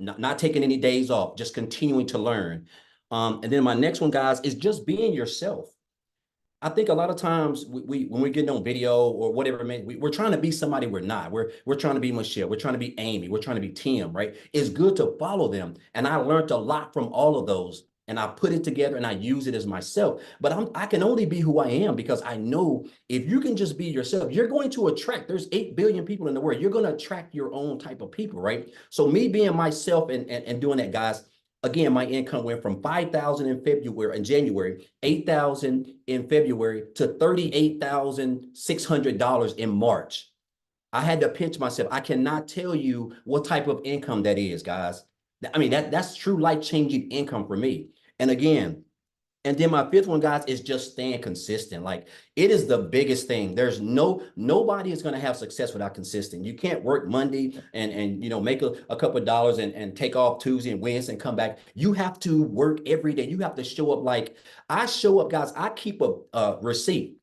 F: not taking any days off, just continuing to learn. And then my next one, guys, is just being yourself. I think a lot of times when we're getting on video or whatever, man, we're trying to be somebody we're not. We're trying to be Michelle. We're trying to be Amy. We're trying to be Tim, right? It's good to follow them. And I learned a lot from all of those. And I put it together and I use it as myself. But I can only be who I am because I know if you can just be yourself, you're going to attract. There's 8 billion people in the world. You're going to attract your own type of people, right? So me being myself and doing that, guys, again, my income went from 5,000 in January, 8,000 in February to $38,600 in March. I had to pinch myself. I cannot tell you what type of income that is, guys. I mean, that's true life-changing income for me. And again, and then my 5th one, guys, is just staying consistent. Like it is the biggest thing. There's nobody is going to have success without consistent. You can't work Monday and make a couple of dollars and take off Tuesday and Wednesday and come back. You have to work every day. You have to show up. Like I show up, guys. I keep a receipt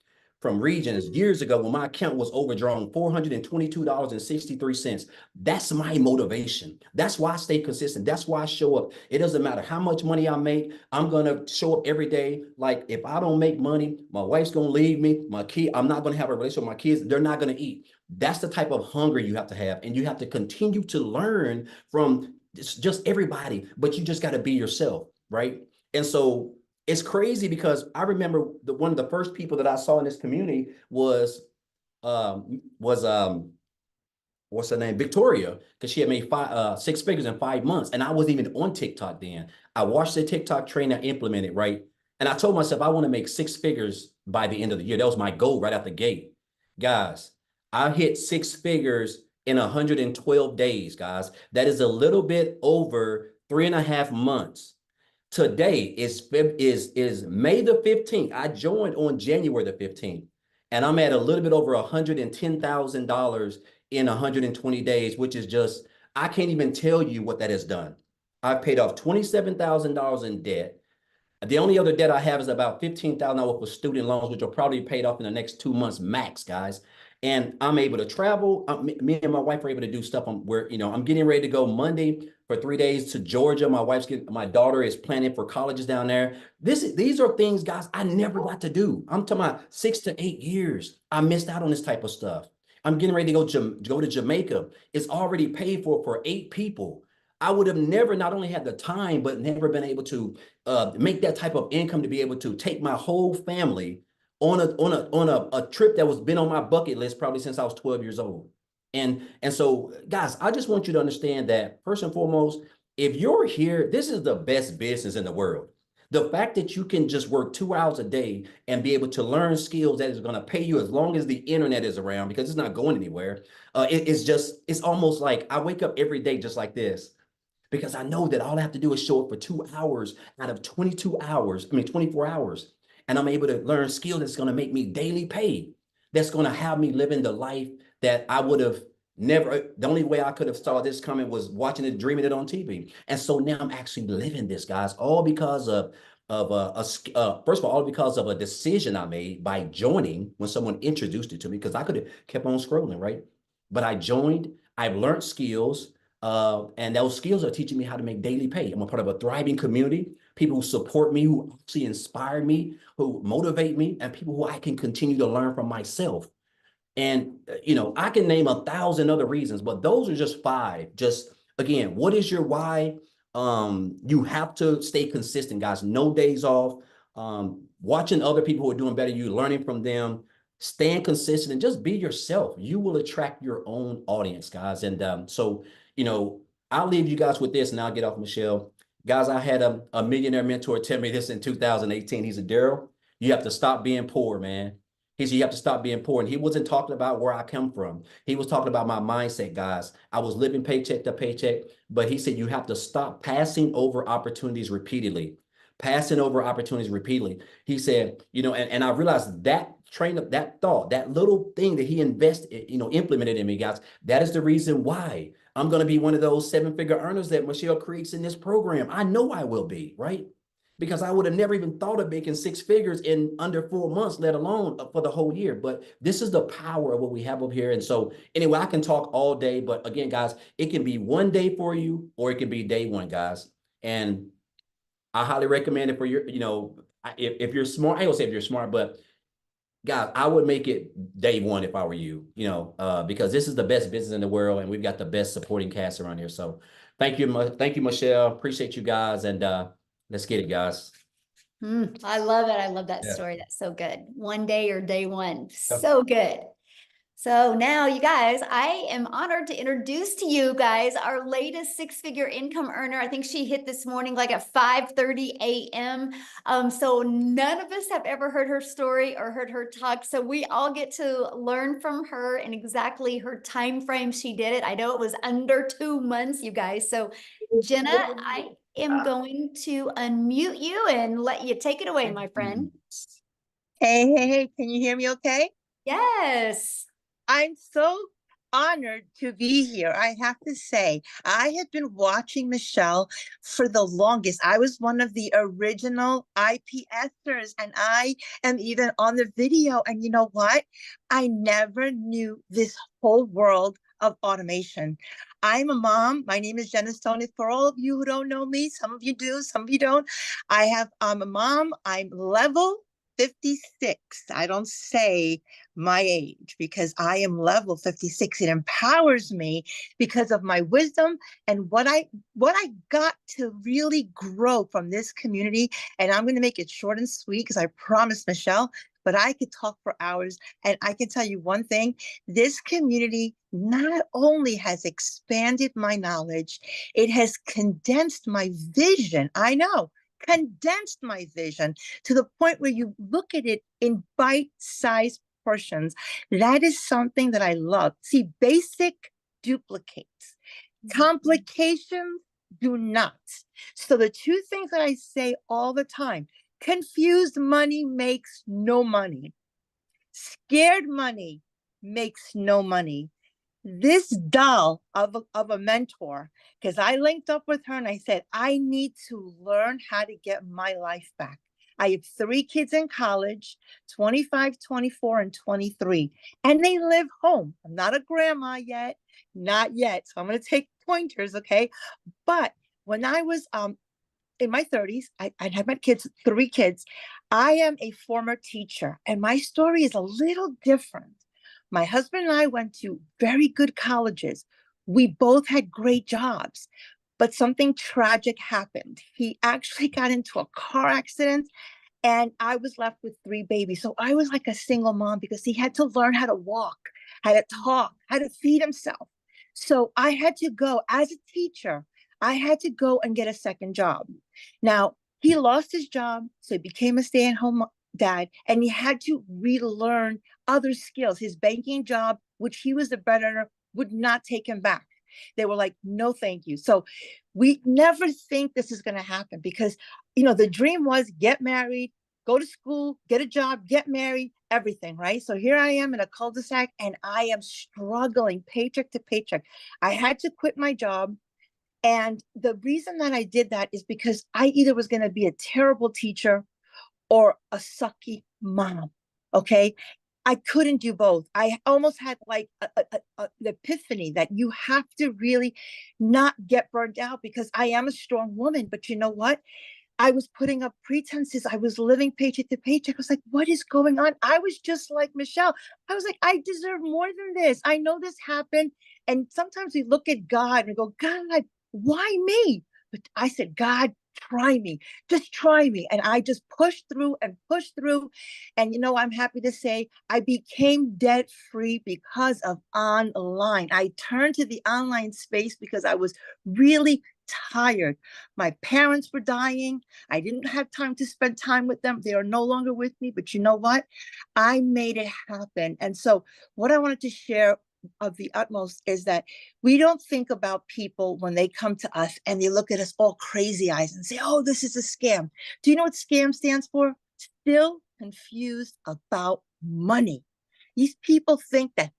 F: from Regions years ago when my account was overdrawn $422.63. That's my motivation. That's why I stay consistent. That's why I show up. It doesn't matter how much money I make. I'm going to show up every day. Like if I don't make money, my wife's going to leave me. I'm not going to have a relationship with my kids. They're not going to eat. That's the type of hunger you have to have. And you have to continue to learn from just everybody, but you just got to be yourself, right? And so it's crazy because I remember one of the first people that I saw in this community was what's her name? Victoria, because she had made 6 figures in 5 months. And I wasn't even on TikTok then. I watched the TikTok trainer implement it, right? And I told myself I want to make 6 figures by the end of the year. That was my goal right out the gate. Guys, I hit 6 figures in 112 days, guys. That is a little bit over 3.5 months. Today is May the 15th. I joined on January the 15th, and I'm at a little bit over $110,000 in 120 days, which is just, I can't even tell you what that has done. I've paid off $27,000 in debt. The only other debt I have is about $15,000 for student loans, which will probably be paid off in the next 2 months max, guys. And I'm able to travel. Me and my wife are able to do stuff. I'm getting ready to go Monday for 3 days to Georgia. My daughter is planning for colleges down there. These are things, guys, I never got to do. I'm talking about 6 to 8 years. I missed out on this type of stuff. I'm getting ready to go to Jamaica. It's already paid for 8 people. I would have never not only had the time, but never been able to make that type of income to be able to take my whole family on a trip that was been on my bucket list probably since I was 12 years old. And so, guys, I just want you to understand that first and foremost, if you're here, this is the best business in the world. The fact that you can just work 2 hours a day and be able to learn skills that is going to pay you as long as the internet is around, because it's not going anywhere. It's almost like I wake up every day just like this, because I know that all I have to do is show up for 2 hours out of 24 hours. And I'm able to learn skills that's going to make me daily pay. That's going to have me living the life that I would have never. The only way I could have saw this coming was watching it, dreaming it on TV. And so now I'm actually living this, guys, all because of first of all because of a decision I made by joining when someone introduced it to me, because I could have kept on scrolling, right? But I joined. I've learned skills, and those skills are teaching me how to make daily pay. I'm a part of a thriving community, people who support me, who actually inspire me, who motivate me, and people who I can continue to learn from myself. And, I can name 1,000 other reasons, but those are just 5. Just again, what is your why? You have to stay consistent, guys. No days off. Watching other people who are doing better, you learning from them, staying consistent, and just be yourself. You will attract your own audience, guys. And so, I'll leave you guys with this, and I'll get off, Michelle. Guys, I had a millionaire mentor tell me this in 2018. He said, Daryl, you have to stop being poor, man. He said, you have to stop being poor. And he wasn't talking about where I come from. He was talking about my mindset, guys. I was living paycheck to paycheck, but he said, you have to stop passing over opportunities repeatedly. Passing over opportunities repeatedly. He said, and I realized that train of that thought, that little thing that he invested, implemented in me, guys. That is the reason why I'm going to be one of those 7-figure earners that Michelle creates in this program. I know I will be, right? Because I would have never even thought of making 6 figures in under 4 months, let alone for the whole year. But this is the power of what we have up here. And so anyway, I can talk all day, but again, guys, it can be one day for you, or it can be day one, guys. And I highly recommend it for your, if you're smart. I don't say if you're smart, but guys, I would make it day one if I were you, because this is the best business in the world, and we've got the best supporting cast around here. So thank you, Michelle. Appreciate you guys, and let's get it, guys.
A: I love it. I love that story. That's so good. One day or day one. So good. So now, you guys, I am honored to introduce to you guys our latest 6-figure income earner. I think she hit this morning like at 5:30 a.m. So none of us have ever heard her story or heard her talk. So we all get to learn from her and exactly her time frame she did it. I know it was under 2 months, you guys. So Jenna, I am going to unmute you and let you take it away, my friend.
G: Hey, can you hear me okay?
A: Yes.
G: I'm so honored to be here. I have to say, I have been watching Michelle for the longest. I was one of the original IPSers, and I am even on the video. And you know what? I never knew this whole world of automation. I'm a mom. My name is Jenna Stoney. For all of you who don't know me, some of you do, some of you don't. I'm a mom. I'm level 56. I don't say my age because I am level 56. It empowers me because of my wisdom and what I got to really grow from this community. And I'm going to make it short and sweet because I promised Michelle, but I could talk for hours. And I can tell you one thing, this community not only has expanded my knowledge, it has condensed my vision. I know. Condensed my vision to the point where you look at it in bite-sized portions. That is something that I love. See, basic duplicates. Complications do not. So the 2 things that I say all the time, confused money makes no money. Scared money makes no money. This doll of a mentor, because I linked up with her and I said, I need to learn how to get my life back. I have 3 kids in college, 25, 24, and 23, and they live home. I'm not a grandma yet, not yet. So I'm going to take pointers, okay? But when I was in my 30s, I had my kids, 3 kids. I am a former teacher, and my story is a little different. My husband and I went to very good colleges. We both had great jobs, but something tragic happened. He actually got into a car accident, and I was left with 3 babies. So I was like a single mom because he had to learn how to walk, how to talk, how to feed himself. So I had to go as a teacher. I had to go and get a second job. Now, he lost his job, so he became a stay-at-home dad, and he had to relearn other skills. His banking job, which he was the breadwinner, would not take him back. They were like, no, thank you. So we never think this is going to happen because, you know, the dream was get married, go to school, get a job, get married, everything, right? So here I am in a cul-de-sac and I am struggling paycheck to paycheck. I had to quit my job. And the reason that I did that is because I either was going to be a terrible teacher or a sucky mom. Okay. I couldn't do both. I almost had like an epiphany that you have to really not get burned out because I am a strong woman. But you know what? I was putting up pretenses. I was living paycheck to paycheck. I was like, what is going on? I was just like Michelle. I was like, I deserve more than this. I know this happened. And sometimes we look at God and we go, God, why me? But I said, God, try me, just try me. And I just pushed through and pushed through. And, you know, I'm happy to say I became debt free because of online. I turned to the online space because I was really tired. My parents were dying. I didn't have time to spend time with them. They are no longer with me. But you know what? I made it happen. And so what I wanted to share of the utmost is that we don't think about people when they come to us and they look at us all crazy eyes and say, oh, this is a scam. Do you know what scam stands for? Still confused about money. These people think that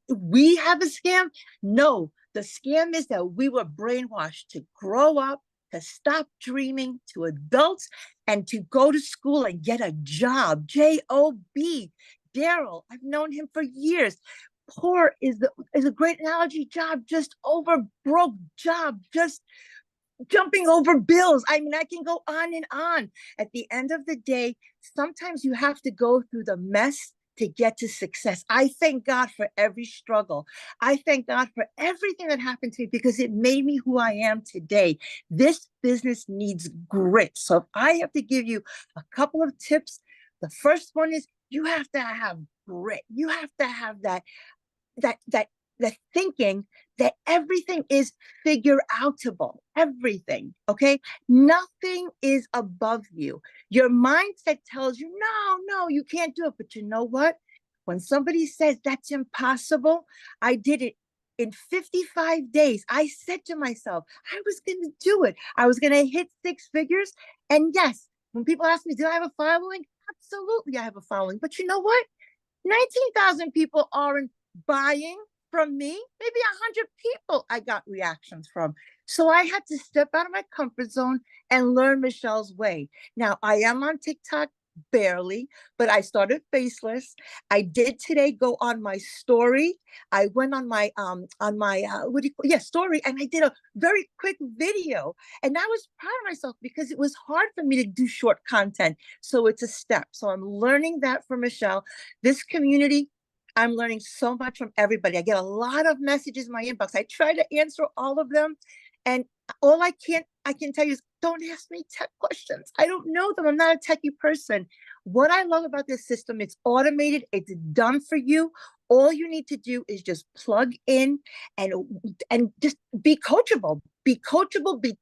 G: we have a scam. No, the scam is that we were brainwashed to grow up, to stop dreaming, to adults, and to go to school and get a job. J-O-B. Daryl, I've known him for years. Poor is a great analogy. Job, just over broke. Job, just jumping over bills. I mean, I can go on and on. At the end of the day, sometimes you have to go through the mess to get to success. I thank God for every struggle. I thank God for everything that happened to me because it made me who I am today. This business needs grit. So if I have to give you a couple of tips, the first one is you have to have grit. You have to have that thinking that everything is figure outable, everything, okay? Nothing is above you. Your mindset tells you, no, you can't do it. But you know what? When somebody says that's impossible, I did it in 55 days. I said to myself, I was going to do it. I was going to hit 6 figures. And yes, when people ask me, do I have a following? Absolutely, I have a following. But you know what? 19,000 people aren't buying from me. Maybe 100 people I got reactions from. So I had to step out of my comfort zone and learn Michelle's way. Now I am on TikTok barely, but I started faceless. I did today go on my story. I went on my story, and I did a very quick video. And I was proud of myself because it was hard for me to do short content. So it's a step. So I'm learning that from Michelle. This community, I'm learning so much from everybody. I get a lot of messages in my inbox. I try to answer all of them. And all I can tell you is don't ask me tech questions. I don't know them. I'm not a techie person. What I love about this system, it's automated. It's done for you. All you need to do is just plug in and just be coachable, be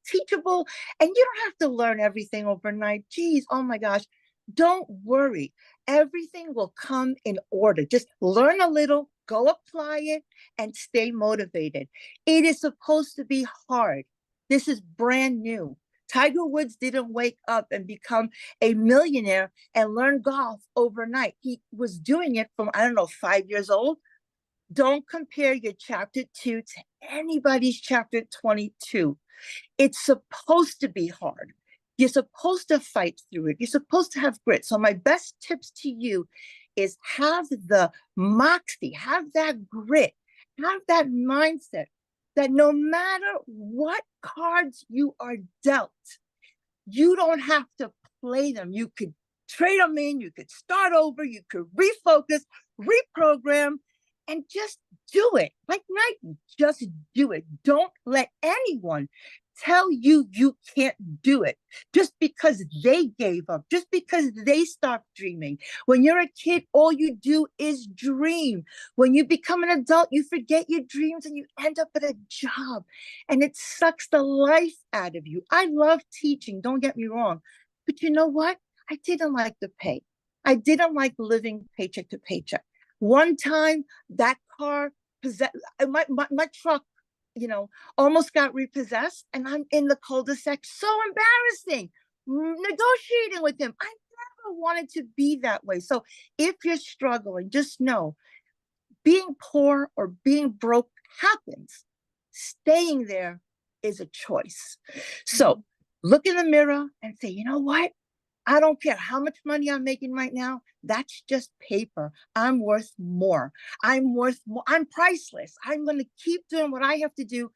G: teachable. And you don't have to learn everything overnight. Geez, oh my gosh. Don't worry. Everything will come in order. Just learn a little, go apply it, and stay motivated. It is supposed to be hard. This is brand new. Tiger Woods didn't wake up and become a millionaire and learn golf overnight. He was doing it from, 5 years old. Don't compare your chapter 2 to anybody's chapter 22. It's supposed to be hard. You're supposed to fight through it. You're supposed to have grit. So my best tips to you is have the moxie, have that grit, have that mindset that no matter what cards you are dealt, you don't have to play them. You could trade them in, you could start over, you could refocus, reprogram, and just do it. Like Nike, just do it. Don't let anyone tell you you can't do it just because they gave up, just because they stopped dreaming. When you're a kid, all you do is dream. When you become an adult, you forget your dreams and you end up at a job, and it sucks the life out of you. I love teaching, don't get me wrong, but you know what? I didn't like the pay. I didn't like living paycheck to paycheck. One time, that car, my truck almost got repossessed, and I'm in the cul-de-sac. So embarrassing. Negotiating with him. I never wanted to be that way. So if you're struggling, just know being poor or being broke happens. Staying there is a choice. So look in the mirror and say, you know what? I don't care how much money I'm making right now. That's just paper. I'm worth more. I'm worth more. I'm priceless. I'm going to keep doing what I have to do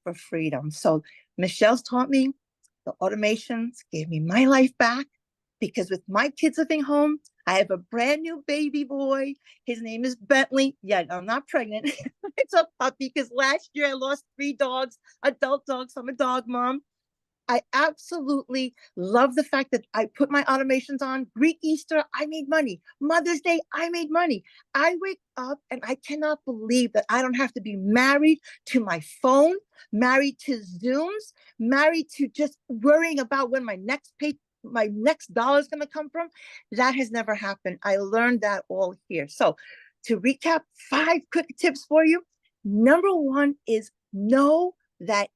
G: for freedom. So Michelle's taught me, the automations gave me my life back, because with my kids living home, I have a brand new baby boy. His name is Bentley. Yeah, I'm not pregnant. It's a puppy, because last year I lost 3 dogs, adult dogs. I'm a dog mom. I absolutely love the fact that I put my automations on. Greek Easter, I made money. Mother's Day, I made money. I wake up and I cannot believe that I don't have to be married to my phone, married to Zooms, married to just worrying about when my next dollar is going to come from. That has never happened. I learned that all here. So to recap, 5 quick tips for you. Number 1 is know that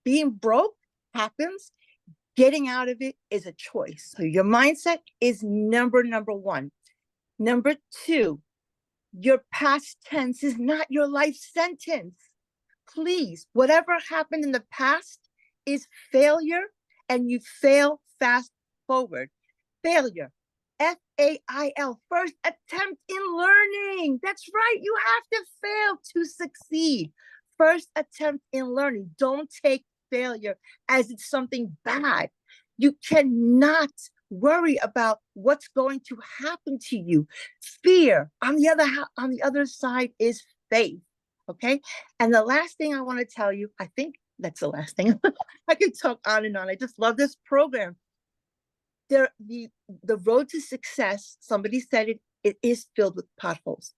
G: being broke happens. Getting out of it is a choice. So your mindset is number 1. Number 2, your past tense is not your life sentence. Please, whatever happened in the past is failure, and you fail fast forward. Failure, FAIL, first attempt in learning. That's right. You have to fail to succeed. First attempt in learning. Don't take failure as it's something bad. You cannot worry about what's going to happen to you. Fear, on the other side, is faith. Okay. And the last thing I want to tell you, I think that's the last thing. I could talk on and on. I just love this program. The road to success, somebody said it is filled with potholes.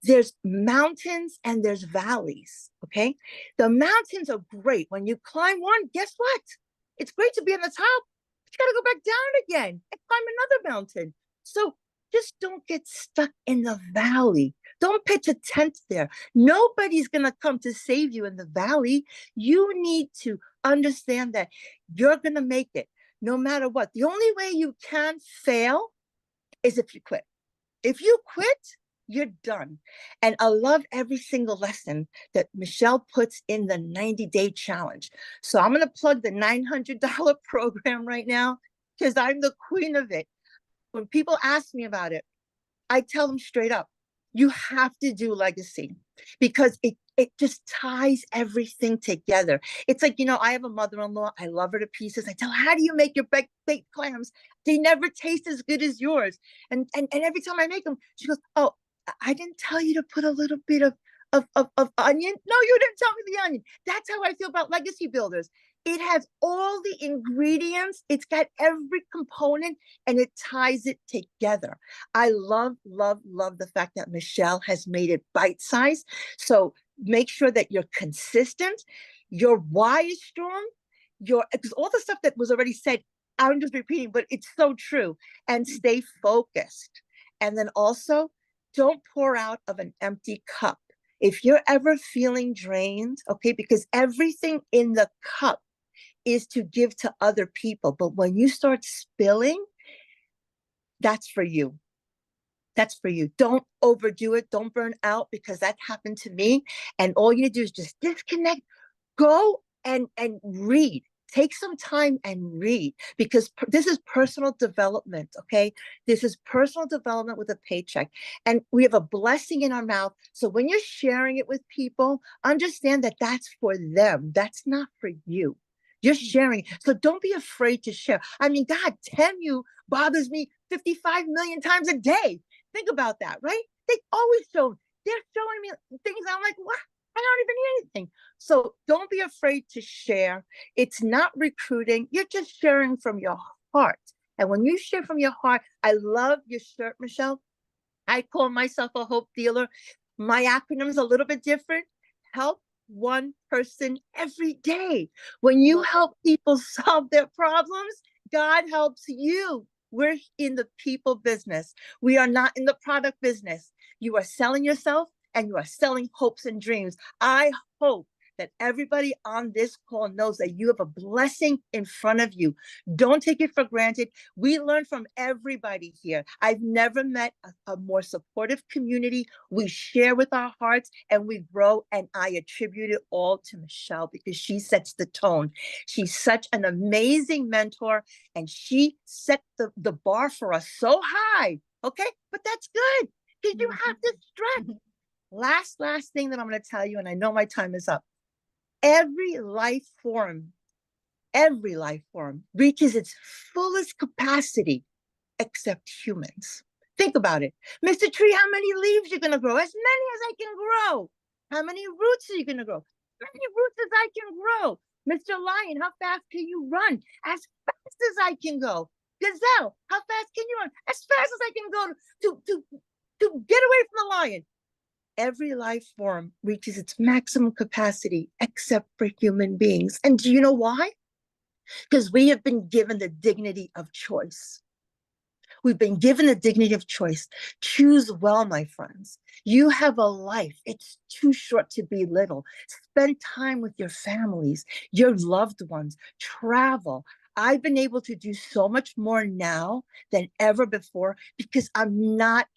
G: There's mountains and there's valleys, okay? The mountains are great. When you climb one, guess what? It's great to be on the top, but you got to go back down again and climb another mountain. So just don't get stuck in the valley. Don't pitch a tent there. Nobody's going to come to save you in the valley. You need to understand that you're going to make it no matter what. The only way you can fail is if you quit. If you quit, you're done. And I love every single lesson that Michelle puts in the 90-day challenge. So I'm going to plug the $900 program right now, because I'm the queen of it. When people ask me about it, I tell them straight up, you have to do legacy, because it just ties everything together. It's like, I have a mother-in-law. I love her to pieces. I tell her, how do you make your baked clams? They never taste as good as yours. And every time I make them, she goes, oh, I didn't tell you to put a little bit of onion. No, you didn't tell me the onion. That's how I feel about legacy builders. It has all the ingredients. It's got every component, and it ties it together. I love, love, love the fact that Michelle has made it bite-sized. So make sure that you're consistent. Your why is strong. Because all the stuff that was already said, I'm just repeating, but it's so true. And stay focused. And then also, don't pour out of an empty cup. If you're ever feeling drained, okay, because everything in the cup is to give to other people. But when you start spilling, that's for you. That's for you. Don't overdo it. Don't burn out, because that happened to me. And all you do is just disconnect, go and read. Take some time and read, because this is personal development, okay? This is personal development with a paycheck. And we have a blessing in our mouth. So when you're sharing it with people, understand that that's for them. That's not for you. You're sharing. So don't be afraid to share. I mean, God, you bothers me 55 million times a day. Think about that, right? They're showing me things. I'm like, what? I don't even need anything. So don't be afraid to share. It's not recruiting. You're just sharing from your heart. And when you share from your heart, I love your shirt, Michelle. I call myself a hope dealer. My acronym is a little bit different. Help one person every day. When you help people solve their problems, God helps you. We're in the people business. We are not in the product business. You are selling yourself, and you are selling hopes and dreams. I hope that everybody on this call knows that you have a blessing in front of you. Don't take it for granted. We learn from everybody here. I've never met a more supportive community. We share with our hearts and we grow. And I attribute it all to Michelle because she sets the tone. She's such an amazing mentor and she set the bar for us so high. Okay, but that's good because you have to stretch. Last thing that I'm going to tell you, and I know my time is up. Every life form reaches its fullest capacity except humans. Think about it. Mr. Tree, how many leaves you're going to grow? As many as I can grow. How many roots are you going to grow? As many roots as I can grow. Mr. Lion, how fast can you run? As fast as I can go. Gazelle, how fast can you run? As fast as I can go to get away from the lion. Every life form reaches its maximum capacity except for human beings. And do you know why? Because we have been given the dignity of choice. We've been given the dignity of choice. Choose well, my friends. You have a life. It's too short to be little. Spend time with your families, your loved ones, travel. I've been able to do so much more now than ever before because I'm not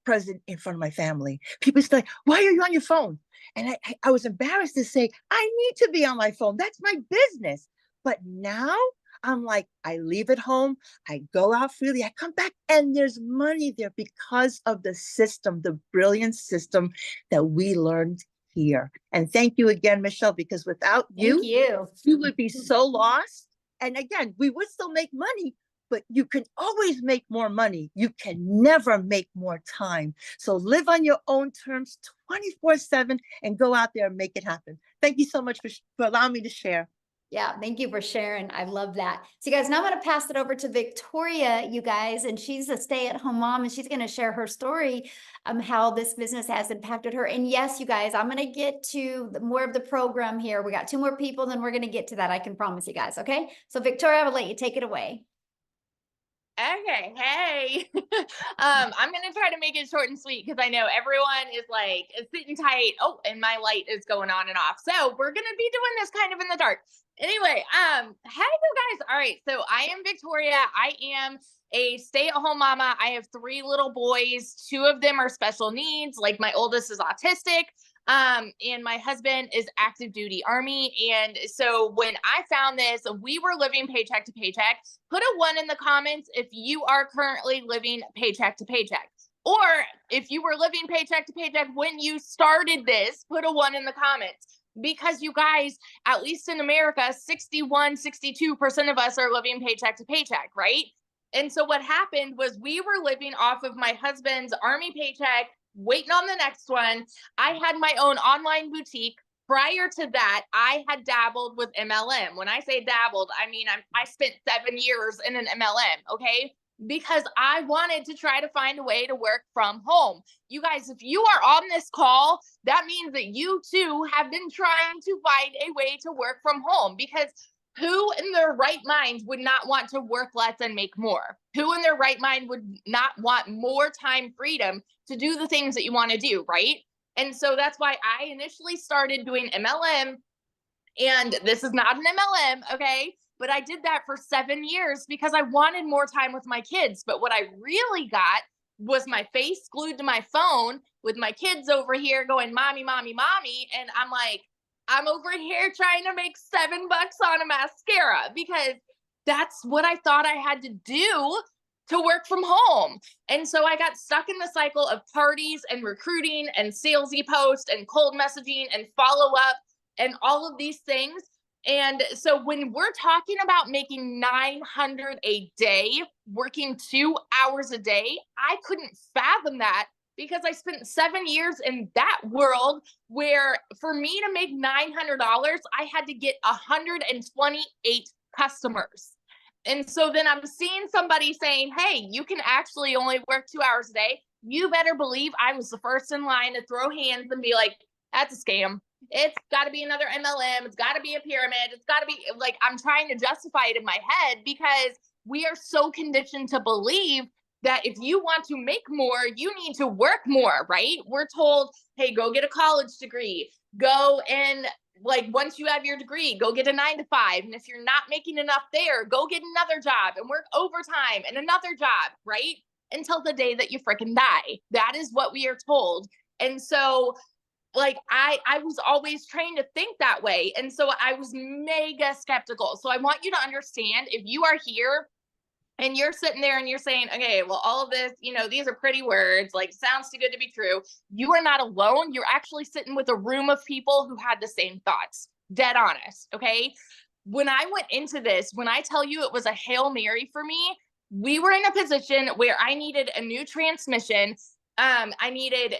G: present in front of my family. People say, why are you on your phone? And I was embarrassed to say, I need to be on my phone. That's my business. But now I'm like, I leave it home. I go out freely. I come back and there's money there because of the system, the brilliant system that we learned here. And thank you again, Michelle, because without you, you would be so lost. And again, we would still make money, but you can always make more money. You can never make more time. So live on your own terms 24/7 and go out there and make it happen. Thank you so much for allowing me to share.
A: Yeah, thank you for sharing. I love that. So you guys, now I'm going to pass it over to Victoria, you guys, and she's a stay-at-home mom and she's going to share her story, how this business has impacted her. And yes, you guys, I'm going to get to more of the program here. We got 2 more people, then we're going to get to that. I can promise you guys. Okay. So Victoria, I will let you take it away.
H: Okay, hey. I'm gonna try to make it short and sweet because I know everyone is like sitting tight. Oh, and my light is going on and off. So we're gonna be doing this kind of in the dark. Anyway, hey you guys. All right, so I am Victoria. I am a stay-at-home mama. I have 3 little boys. 2 of them are special needs. Like my oldest is autistic. And my husband is active duty Army. And so when I found this, we were living paycheck to paycheck. Put a 1 in the comments if you are currently living paycheck to paycheck. Or if you were living paycheck to paycheck when you started this, put a 1 in the comments. Because you guys, at least in America, 62% of us are living paycheck to paycheck, right? And so what happened was we were living off of my husband's Army paycheck, waiting on the next one. I had my own online boutique. Prior to that, I had dabbled with MLM. When I say dabbled, I mean, I spent 7 years in an MLM, okay? Because I wanted to try to find a way to work from home. You guys, if you are on this call, that means that you too have been trying to find a way to work from home, because who in their right mind would not want to work less and make more? Who in their right mind would not want more time freedom to do the things that you want to do, right? And so that's why I initially started doing MLM. And this is not an MLM, okay? But I did that for 7 years because I wanted more time with my kids. But what I really got was my face glued to my phone with my kids over here going, mommy, mommy, mommy. And I'm like, I'm over here trying to make $7 on a mascara because that's what I thought I had to do to work from home. And so I got stuck in the cycle of parties and recruiting and salesy posts and cold messaging and follow up and all of these things. And so when we're talking about making $900 a day, working 2 hours a day, I couldn't fathom that because I spent 7 years in that world where for me to make $900, I had to get 128 customers. And so then I'm seeing somebody saying, hey, you can actually only work 2 hours a day. You better believe I was the first in line to throw hands and be like, that's a scam. It's got to be another MLM. It's got to be a pyramid. It's got to be like, I'm trying to justify it in my head because we are so conditioned to believe that if you want to make more, you need to work more, right? We're told, hey, go get a college degree, go and like once you have your degree, go get a 9 to 5. And if you're not making enough there, go get another job and work overtime and another job, right? Until the day that you freaking die. That is what we are told. And so like I was always trained to think that way. And so I was mega skeptical. So I want you to understand, if you are here and you're sitting there and you're saying, okay, well, all of this, you know, these are pretty words, like sounds too good to be true. You are not alone. You're actually sitting with a room of people who had the same thoughts. Dead honest. Okay. When I went into this, when I tell you it was a Hail Mary for me, we were in a position where I needed a new transmission. I needed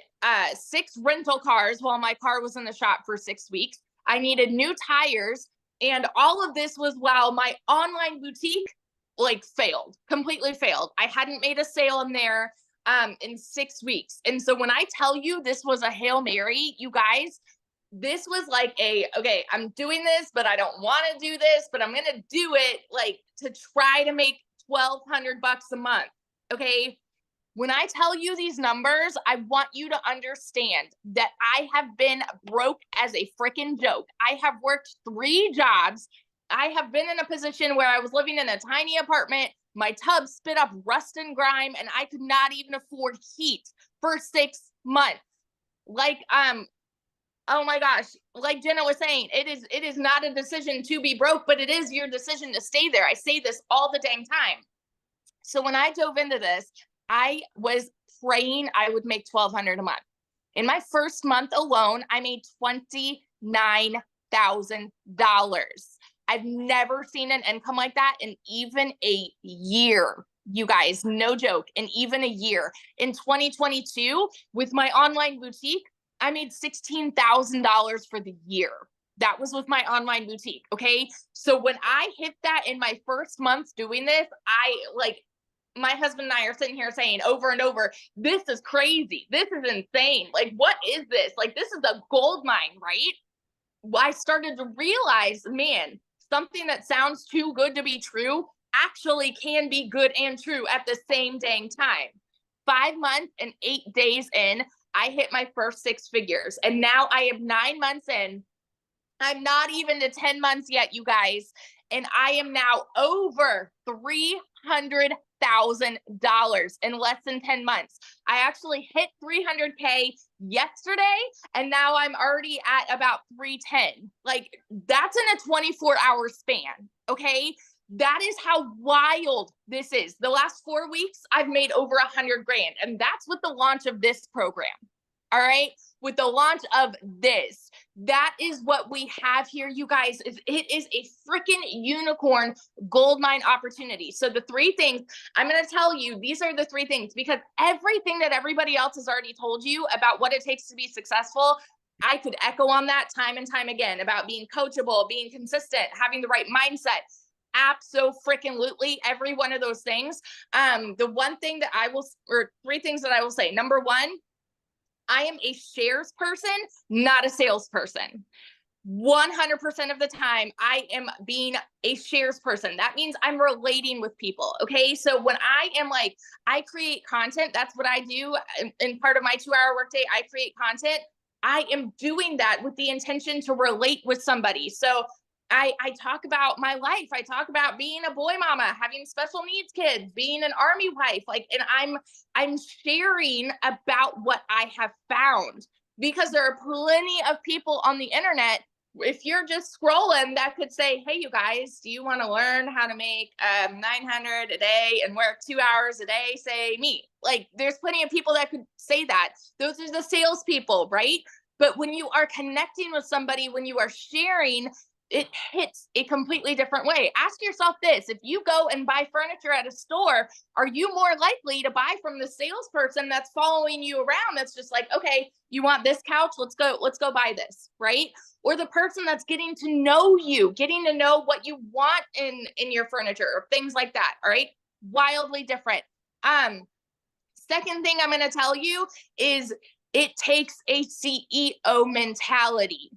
H: 6 rental cars while my car was in the shop for 6 weeks. I needed new tires. And all of this was while my online boutique like completely failed. I hadn't made a sale in there in 6 weeks. And so when I tell you this was a Hail Mary, you guys, this was like okay, I'm doing this, but I don't want to do this, but I'm going to do it like to try to make $1,200 a month. Okay. When I tell you these numbers, I want you to understand that I have been broke as a freaking joke. I have worked 3 jobs. I have been in a position where I was living in a tiny apartment. My tub spit up rust and grime, and I could not even afford heat for 6 months. Like, oh my gosh, like Jenna was saying, it is not a decision to be broke, but it is your decision to stay there. I say this all the dang time. So when I dove into this, I was praying I would make $1,200 a month. In my first month alone, I made $29,000. I've never seen an income like that in even a year. You guys, no joke, in even a year. In 2022, with my online boutique, I made $16,000 for the year. That was with my online boutique. Okay. So when I hit that in my first month doing this, my husband and I are sitting here saying over and over, this is crazy. This is insane. Like, what is this? Like, this is a gold mine, right? I started to realize, man, something that sounds too good to be true actually can be good and true at the same dang time. 5 months and 8 days in, I hit my first 6 figures. And now I am 9 months in. I'm not even to 10 months yet, you guys. And I am now over $300,000 in less than 10 months. I actually hit 300K yesterday, and now I'm already at about 310. Like, that's in a 24-hour span. Okay. That is how wild this is. The last 4 weeks, I've made over $100,000. And that's with the launch of this program. All right. With the launch of this, that is what we have here, you guys. It is a freaking unicorn gold mine opportunity. So the 3 things I'm going to tell you, these are the 3 things, because everything that everybody else has already told you about what it takes to be successful, I could echo on that time and time again about being coachable, being consistent, having the right mindset. Abso-freaking-lutely, every one of those things. The one thing that I will, or 3 things that I will say. Number 1, I am a shares person, not a salesperson. 100% of the time, I am being a shares person. That means I'm relating with people. Okay. So when I am like, I create content, that's what I do. In part of my 2-hour workday, I create content. I am doing that with the intention to relate with somebody. So I talk about my life. I talk about being a boy mama, having special needs kids, being an army wife, and I'm sharing about what I have found, because there are plenty of people on the internet, if you're just scrolling, that could say, hey, you guys, do you want to learn how to make $900 a day and work 2 hours a day? Say me. Like, there's plenty of people that could say that. Those are the salespeople, right? But when you are connecting with somebody, when you are sharing, it hits a completely different way. Ask yourself this: if you go and buy furniture at a store, are you more likely to buy from the salesperson that's following you around, that's just like, okay, you want this couch, let's go buy this, right? Or the person that's getting to know you, getting to know what you want in your furniture or things like that. All right. Wildly different. Second thing I'm going to tell you is it takes a CEO mentality.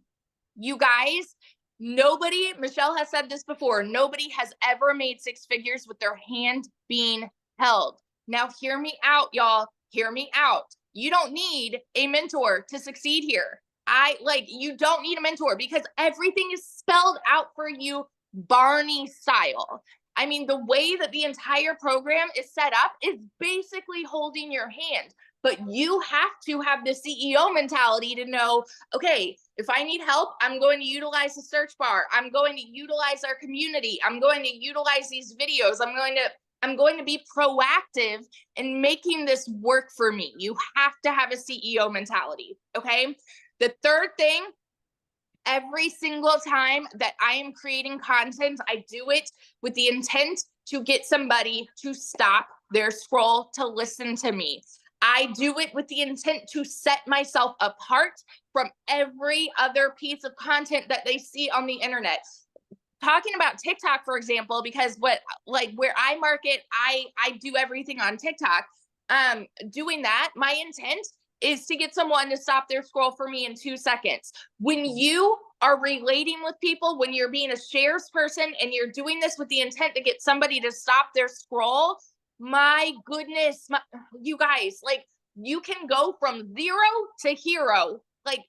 H: You guys, nobody, Michelle has said this before, nobody has ever made 6 figures with their hand being held. Now, hear me out, y'all. Hear me out. You don't need a mentor to succeed here. you don't need a mentor because everything is spelled out for you Barney style. I mean, the way that the entire program is set up is basically holding your hand. But you have to have the CEO mentality to know, okay, if I need help, I'm going to utilize the search bar. I'm going to utilize our community. I'm going to utilize these videos. I'm going to be proactive in making this work for me. You have to have a CEO mentality, okay? The third thing, every single time that I am creating content, I do it with the intent to get somebody to stop their scroll to listen to me. I do it with the intent to set myself apart from every other piece of content that they see on the internet. Talking about TikTok, for example, because where I market, I do everything on TikTok. Doing that, my intent is to get someone to stop their scroll for me in 2 seconds. When you are relating with people, when you're being a shares person and you're doing this with the intent to get somebody to stop their scroll, my goodness, you guys, like, you can go from 0 to hero, like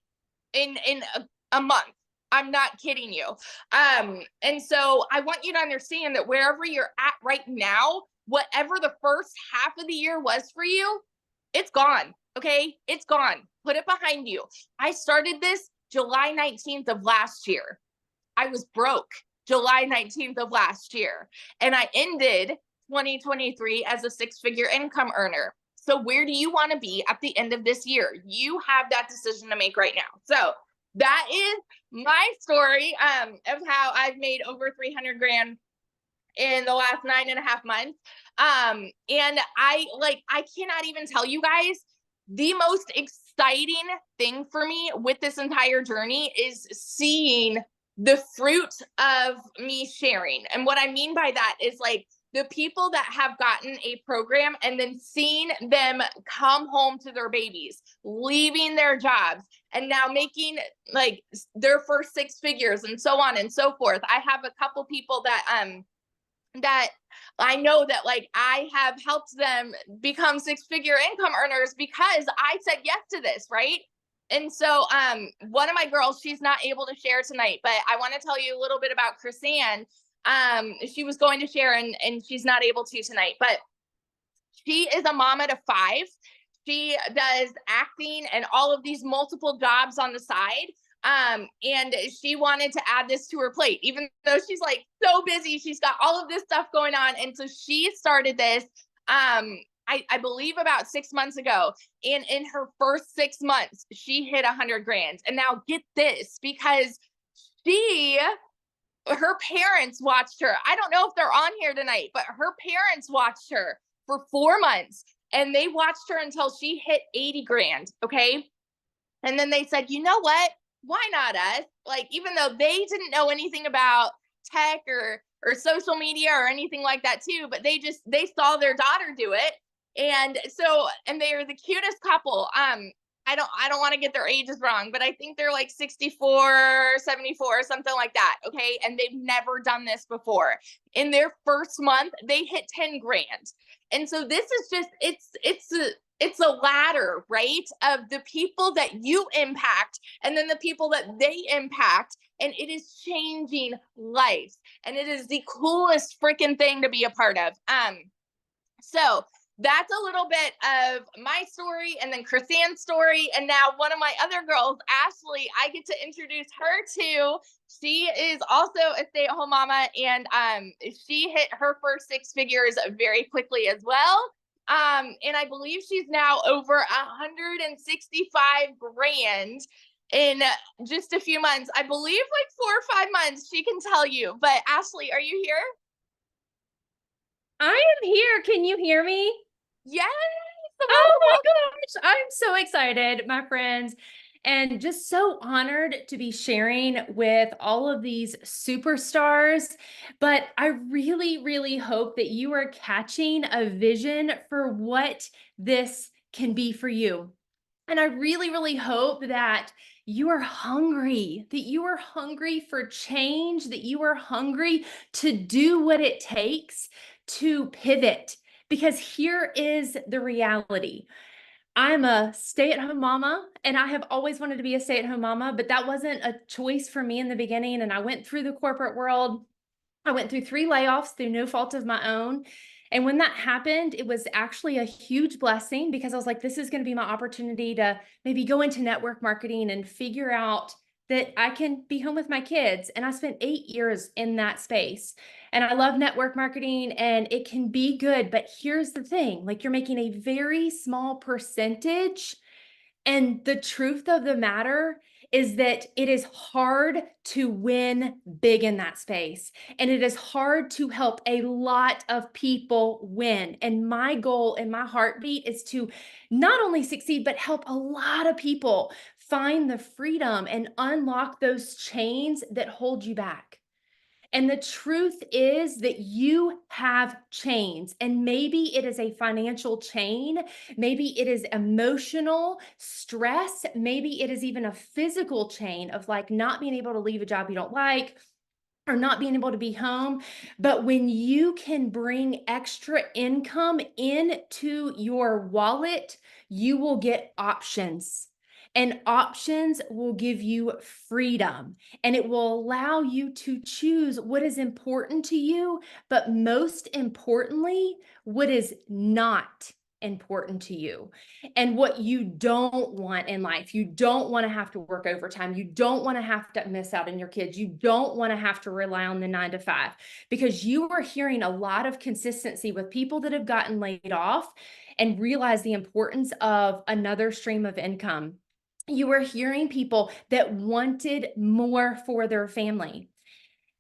H: in a month. I'm not kidding you. And so I want you to understand that wherever you're at right now, whatever the first half of the year was for you, it's gone. Okay. It's gone. Put it behind you. I started this July 19th of last year. I was broke July 19th of last year. And I ended 2023 as a 6-figure income earner. So where do you want to be at the end of this year? You have that decision to make right now. So that is my story of how I've made over 300 grand in the last 9.5 months. And I cannot even tell you guys, the most exciting thing for me with this entire journey is seeing the fruit of me sharing. And what I mean by that is like the people that have gotten a program and then seeing them come home to their babies, leaving their jobs, and now making like their first 6 figures and so on and so forth. I have a couple people that I know that like I have helped them become 6-figure income earners because I said yes to this, right? And so one of my girls, she's not able to share tonight, but I want to tell you a little bit about Chrisanne. She was going to share and she's not able to tonight, but she is a mama to 5. She does acting and all of these multiple jobs on the side. And she wanted to add this to her plate, even though she's like so busy, she's got all of this stuff going on. And so she started this, I believe about 6 months ago. And in her first 6 months, she hit 100 grand. And now get this, because her parents watched her. I don't know if they're on here tonight, but her parents watched her for 4 months and they watched her until she hit 80 grand. Okay. And then they said, you know what? Why not us? Like, even though they didn't know anything about tech or social media or anything like that too, but they saw their daughter do it. And so, and they are the cutest couple. I don't want to get their ages wrong, but I think they're like 64, 74, something like that. Okay. And they've never done this before. In their first month, they hit 10 grand. And so this is just, it's a ladder, right? Of the people that you impact and then the people that they impact. And it is changing lives. And it is the coolest freaking thing to be a part of. So that's a little bit of my story and then Chrisanne's story. And now one of my other girls, Ashley, I get to introduce her to. She is also a stay-at-home mama, and she hit her first 6 figures very quickly as well. And I believe she's now over 165 grand in just a few months. I believe like 4 or 5 months, she can tell you. But Ashley, are you here?
I: I am here. Can you hear me?
H: Yes.
I: Oh my gosh. I'm so excited, my friends, and just so honored to be sharing with all of these superstars. But I really, really hope that you are catching a vision for what this can be for you. And I really, really hope that you are hungry, for change, that you are hungry to do what it takes to pivot. Because here is the reality. I'm a stay-at-home mama, and I have always wanted to be a stay-at-home mama, but that wasn't a choice for me in the beginning. And I went through the corporate world. I went through 3 layoffs through no fault of my own. And when that happened, it was actually a huge blessing because I was like, this is going to be my opportunity to maybe go into network marketing and figure out that I can be home with my kids. And I spent 8 years in that space. And I love network marketing and it can be good. But here's the thing, like, you're making a very small percentage. And the truth of the matter is that it is hard to win big in that space. And it is hard to help a lot of people win. And my goal and my heartbeat is to not only succeed, but help a lot of people find the freedom and unlock those chains that hold you back. And the truth is that you have chains, and maybe it is a financial chain, maybe it is emotional stress, maybe it is even a physical chain of like not being able to leave a job you don't like, or not being able to be home. But when you can bring extra income into your wallet, you will get options. And options will give you freedom, and it will allow you to choose what is important to you, but most importantly, what is not important to you and what you don't want in life. You don't want to have to work overtime. You don't want to have to miss out on your kids. You don't want to have to rely on the 9 to 5, because you are hearing a lot of consistency with people that have gotten laid off and realize the importance of another stream of income. You were hearing people that wanted more for their family.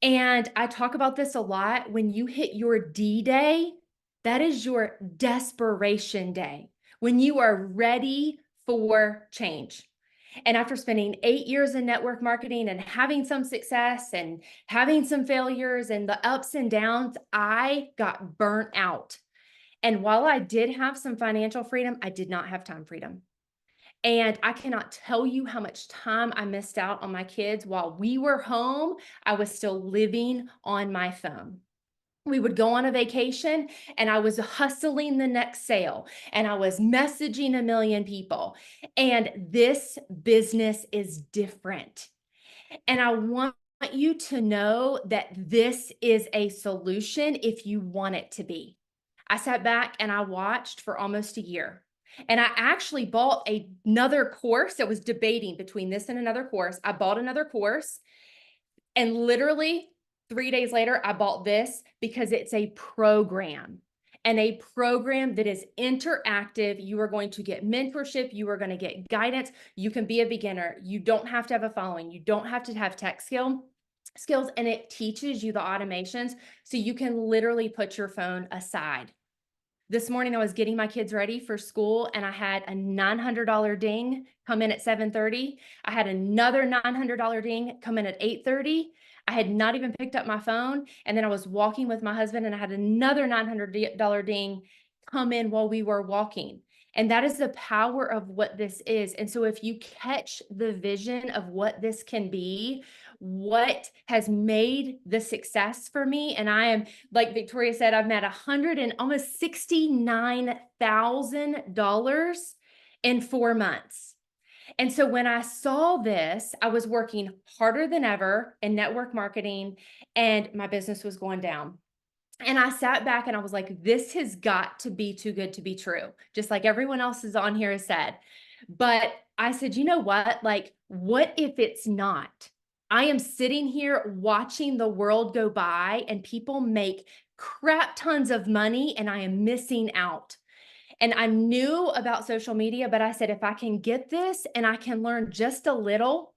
I: And I talk about this a lot. When you hit your D-Day, that is your desperation day, when you are ready for change. And after spending 8 years in network marketing and having some success and having some failures and the ups and downs, I got burnt out. And while I did have some financial freedom, I did not have time freedom. And I cannot tell you how much time I missed out on my kids. While we were home, I was still living on my phone. We would go on a vacation and I was hustling the next sale and I was messaging a million people. And this business is different. And I want you to know that this is a solution if you want it to be. I sat back and I watched for almost a year. And I actually bought another course. I was debating between this and another course. I bought another course, and literally 3 days later, I bought this because it's a program, and a program that is interactive. You are going to get mentorship. You are going to get guidance. You can be a beginner. You don't have to have a following. You don't have to have tech skills, and it teaches you the automations so you can literally put your phone aside. This morning, I was getting my kids ready for school and I had a $900 ding come in at 7:30. I had another $900 ding come in at 8:30. I had not even picked up my phone. And then I was walking with my husband and I had another $900 ding come in while we were walking. And that is the power of what this is. And so if you catch the vision of what this can be, what has made the success for me, and I am, like Victoria said, I've made almost $69,000 in 4 months. And so when I saw this, I was working harder than ever in network marketing and my business was going down. And I sat back and I was like, this has got to be too good to be true, just like everyone else is on here has said. But I said, you know what? Like, what if it's not? I am sitting here watching the world go by and people make crap tons of money and I am missing out. And I knew about social media, but I said, if I can get this and I can learn just a little,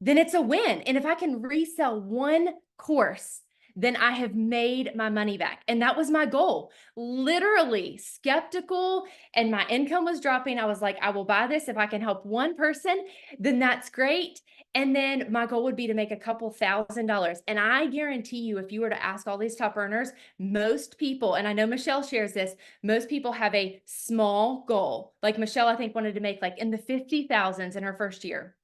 I: then it's a win. And if I can resell one course, then I have made my money back. And that was my goal. Literally skeptical, and my income was dropping. I was like, I will buy this. If I can help one person, then that's great. And then my goal would be to make a couple $1,000s. And I guarantee you, if you were to ask all these top earners, most people, and I know Michelle shares this, most people have a small goal. Like Michelle, I think wanted to make like in the 50,000s in her first year.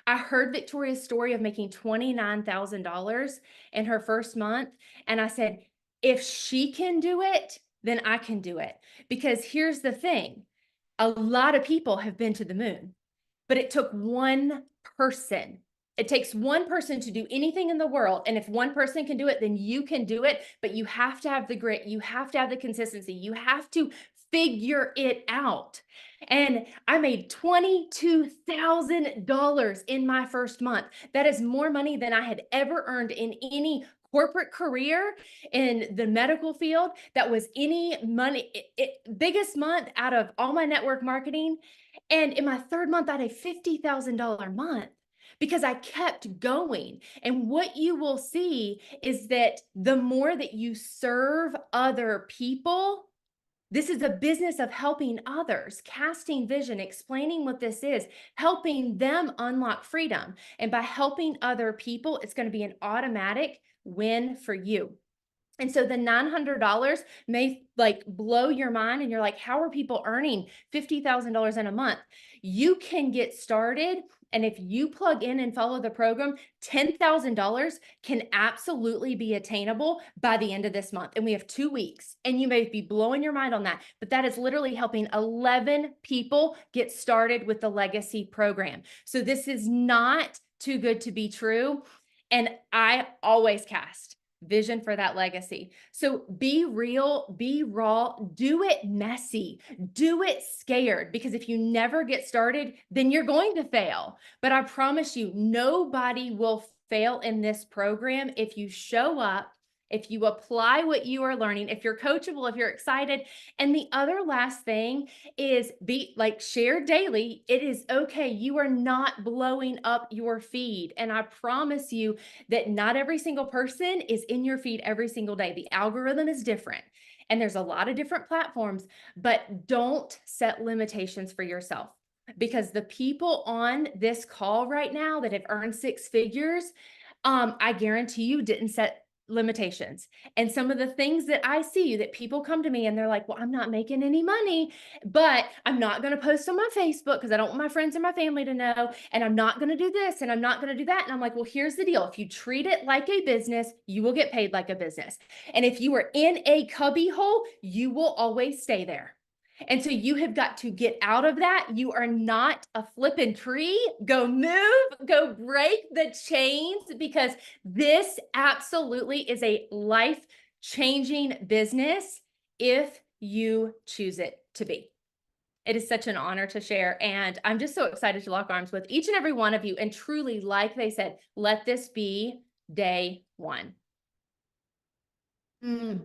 I: I heard Victoria's story of making $29,000 in her first month. And I said, if she can do it, then I can do it. Because here's the thing. A lot of people have been to the moon, but it took one person. It takes one person to do anything in the world. And if one person can do it, then you can do it. But you have to have the grit. You have to have the consistency. You have to figure it out. And I made $22,000 in my first month. That is more money than I had ever earned in any corporate career in the medical field. That was any money, biggest month out of all my network marketing. And in my third month, I had a $50,000 month because I kept going. And what you will see is that the more that you serve other people, this is a business of helping others, casting vision, explaining what this is, helping them unlock freedom. And by helping other people, it's going to be an automatic win for you. And so the $900 may like blow your mind and you're like, how are people earning $50,000 in a month? You can get started. And if you plug in and follow the program, $10,000 can absolutely be attainable by the end of this month. And we have 2 weeks, and you may be blowing your mind on that, but that is literally helping 11 people get started with the legacy program. So this is not too good to be true. And I always cast vision for that legacy. So be real, be raw, do it messy, do it scared, because if you never get started, then you're going to fail. But I promise you, nobody will fail in this program if you show up, if you apply what you are learning, if you're coachable, if you're excited. And the other last thing is be like, share daily. It is okay. You are not blowing up your feed. And I promise you that not every single person is in your feed every single day. The algorithm is different. And there's a lot of different platforms, but don't set limitations for yourself, because the people on this call right now that have earned 6 figures, I guarantee you didn't set limitations. And some of the things that I see, that people come to me and they're like, well, I'm not making any money, but I'm not going to post on my Facebook because I don't want my friends and my family to know. And I'm not going to do this and I'm not going to do that. And I'm like, well, here's the deal. If you treat it like a business, you will get paid like a business. And if you are in a cubby hole, you will always stay there. And so you have got to get out of that. You are not a flipping tree. Go move, go break the chains, because this absolutely is a life-changing business if you choose it to be. It is such an honor to share. And I'm just so excited to lock arms with each and every one of you. And truly, like they said, let this be day one.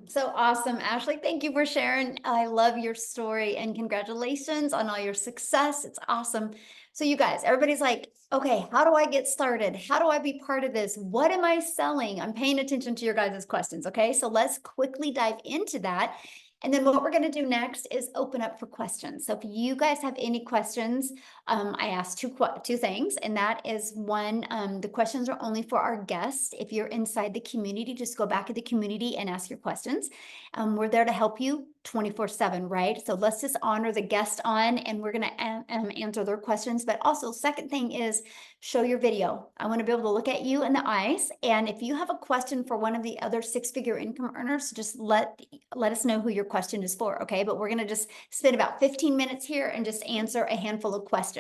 A: So awesome, Ashley. Thank you for sharing. I love your story and congratulations on all your success. It's awesome. So you guys, everybody's like, okay, how do I get started? How do I be part of this? What am I selling? I'm paying attention to your guys' questions. Okay, so let's quickly dive into that. And then what we're going to do next is open up for questions. So if you guys have any questions, I asked two things, and that is one, the questions are only for our guests. If you're inside the community, just go back to the community and ask your questions. We're there to help you 24/7, right? So let's just honor the guest on, and we're going to answer their questions. But also, second thing is show your video. I want to be able to look at you in the eyes. And if you have a question for one of the other 6-figure income earners, just let us know who your question is for, okay? But we're going to just spend about 15 minutes here and just answer a handful of questions.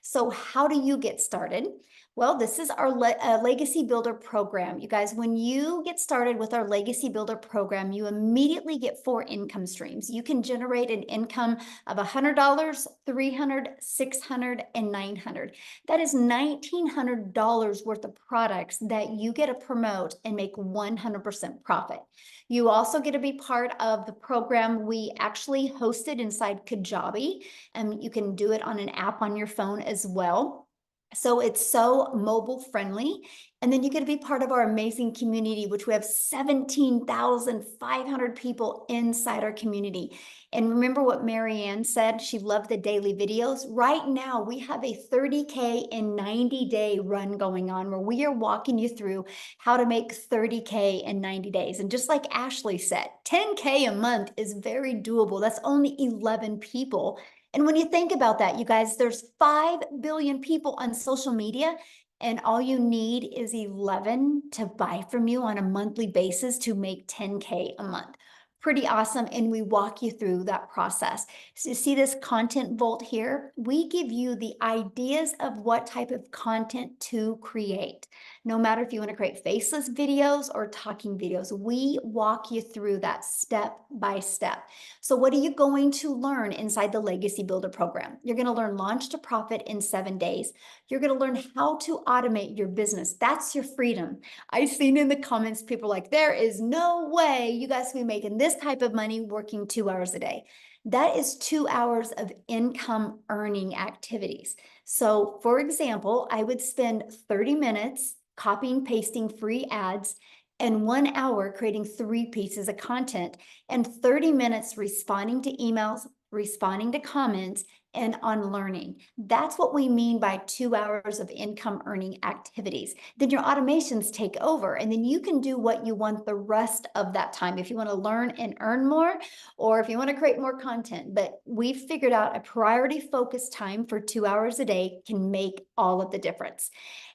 A: So how do you get started? Well, this is our Legacy Builder program. You guys, when you get started with our Legacy Builder program, you immediately get 4 income streams. You can generate an income of $100, $300, $600, and $900. That is $1,900 worth of products that you get to promote and make 100% profit. You also get to be part of the program we actually hosted inside Kajabi, and you can do it on an app on your phone as well. So it's so mobile friendly. And then you get to be part of our amazing community, which we have 17,500 people inside our community. And remember what Marianne said, she loved the daily videos. Right now, we have a 30K in 90-day run going on where we are walking you through how to make 30K in 90 days. And just like Ashley said, 10K a month is very doable. That's only 11 people. And when you think about that, you guys, there's 5 billion people on social media, and all you need is 11 to buy from you on a monthly basis to make 10K a month. Pretty awesome. And we walk you through that process. So you see this content vault here? We give you the ideas of what type of content to create. No matter if you want to create faceless videos or talking videos, we walk you through that step by step. So what are you going to learn inside the Legacy Builder program? You're going to learn launch to profit in 7 days. You're going to learn how to automate your business. That's your freedom. I've seen in the comments, people like, there is no way you guys can be making this type of money working 2 hours a day. That is 2 hours of income earning activities. So for example, I would spend 30 minutes copying, pasting free ads and 1 hour creating 3 pieces of content and 30 minutes responding to emails, responding to comments, and on learning. That's what we mean by 2 hours of income earning activities. Then your automations take over, and then you can do what you want the rest of that time. If you want to learn and earn more, or if you want to create more content, but we've figured out a priority focused time for 2 hours a day can make all of the difference.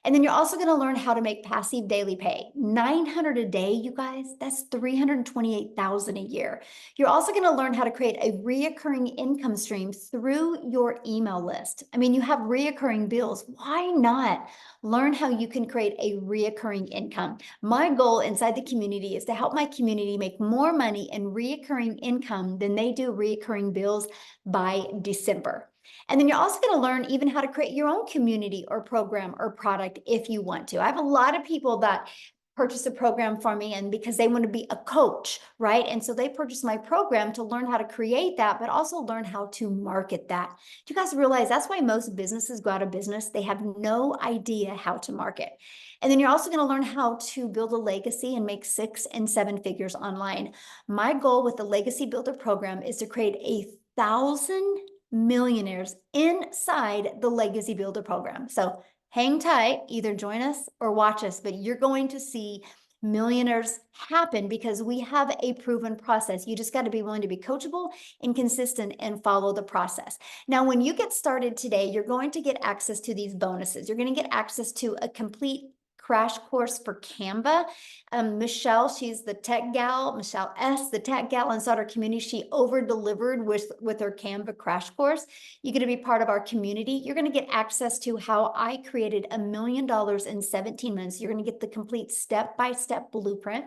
A: And then you're also going to learn how to make passive daily pay. 900 a day, you guys, that's 328,000 a year. You're also going to learn how to create a reoccurring income stream through your email list. I mean, you have reoccurring bills. Why not learn how you can create a reoccurring income? My goal inside the community is to help my community make more money in reoccurring income than they do reoccurring bills by December. And then you're also going to learn even how to create your own community or program or product if you want to. I have a lot of people that purchase a program for me and because they want to be a coach, right? And so they purchase my program to learn how to create that, but also learn how to market that. Do you guys realize that's why most businesses go out of business? They have no idea how to market. And then you're also going to learn how to build a legacy and make 6 and 7 figures online. My goal with the Legacy Builder program is to create 1,000 millionaires inside the Legacy Builder program. So hang tight, either join us or watch us, but you're going to see millionaires happen because we have a proven process. You just got to be willing to be coachable and consistent and follow the process. Now, when you get started today, you're going to get access to these bonuses. You're going to get access to a complete crash course for Canva. Michelle, she's the tech gal, Michelle S., the tech gal inside our community. She over-delivered with her Canva crash course. You're going to be part of our community. You're going to get access to how I created $1 million in 17 months. You're going to get the complete step-by-step blueprint.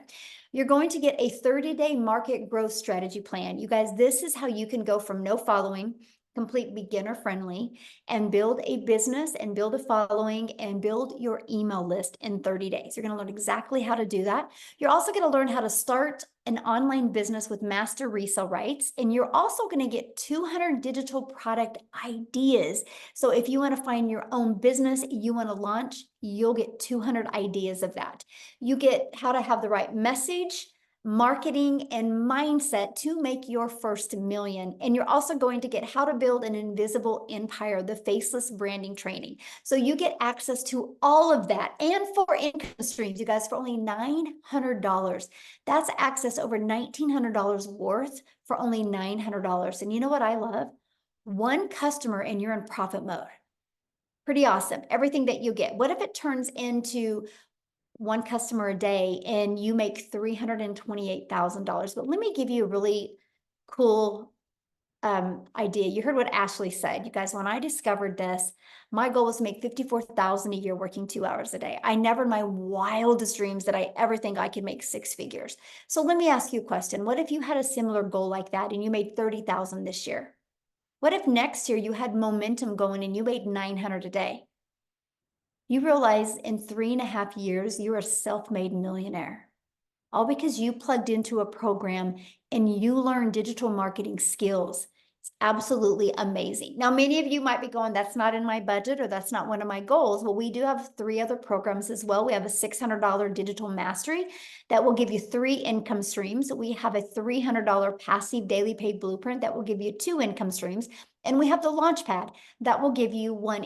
A: You're going to get a 30-day market growth strategy plan. You guys, this is how you can go from no following, complete beginner friendly, and build a business and build a following and build your email list in 30 days. You're going to learn exactly how to do that. You're also going to learn how to start an online business with master resale rights. And you're also going to get 200 digital product ideas. So if you want to find your own business you want to launch, you'll get 200 ideas of that. You get how to have the right message, marketing, and mindset to make your first million. And you're also going to get how to build an invisible empire, the faceless branding training. So you get access to all of that and 4 income streams, you guys, for only $900. That's access over $1,900 worth for only $900. And you know what I love? 1 customer and you're in profit mode. Pretty awesome. Everything that you get. What if it turns into 1 customer a day and you make $328,000? But let me give you a really cool idea. You heard what Ashley said. You guys, when I discovered this, my goal was to make $54,000 a year working 2 hours a day. I never in my wildest dreams did I ever think I could make 6 figures. So let me ask you a question. What if you had a similar goal like that and you made $30,000 this year? What if next year you had momentum going and you made $900 a day? You realize in 3.5 years, you're a self-made millionaire, all because you plugged into a program and you learned digital marketing skills. It's absolutely amazing. Now, many of you might be going, that's not in my budget or that's not one of my goals. Well, we do have 3 other programs as well. We have a $600 digital mastery that will give you 3 income streams. We have a $300 passive daily pay blueprint that will give you 2 income streams. And we have the Launchpad that will give you 1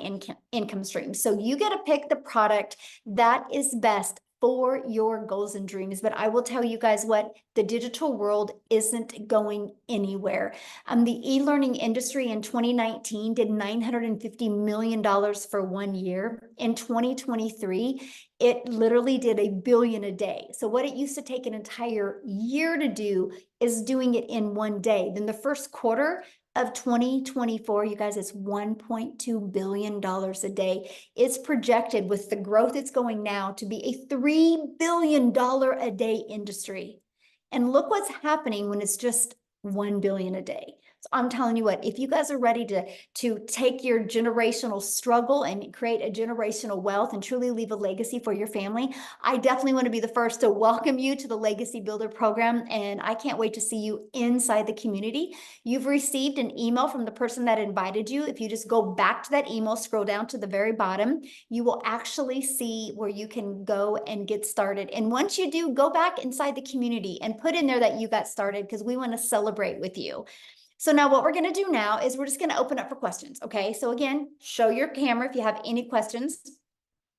A: income stream. So you get to pick the product that is best for your goals and dreams. But I will tell you guys what, the digital world isn't going anywhere. The e-learning industry in 2019 did $950 million for 1 year. In 2023, it literally did $1 billion a day. So what it used to take an entire year to do is doing it in 1 day. Then the first quarter of 2024, you guys, it's $1.2 billion a day. It's projected with the growth it's going now to be a $3 billion a day industry. And look what's happening when it's just 1 billion a day. So I'm telling you what, if you guys are ready to take your generational struggle and create a generational wealth and truly leave a legacy for your family, I definitely want to be the first to welcome you to the Legacy Builder program. And I can't wait to see you inside the community. You've received an email from the person that invited you. If you just go back to that email, scroll down to the very bottom, you will actually see where you can go and get started. And once you do, go back inside the community and put in there that you got started, because we want to celebrate with you. So now what we're going to do now is we're just going to open up for questions. Okay. So again, show your camera if you have any questions.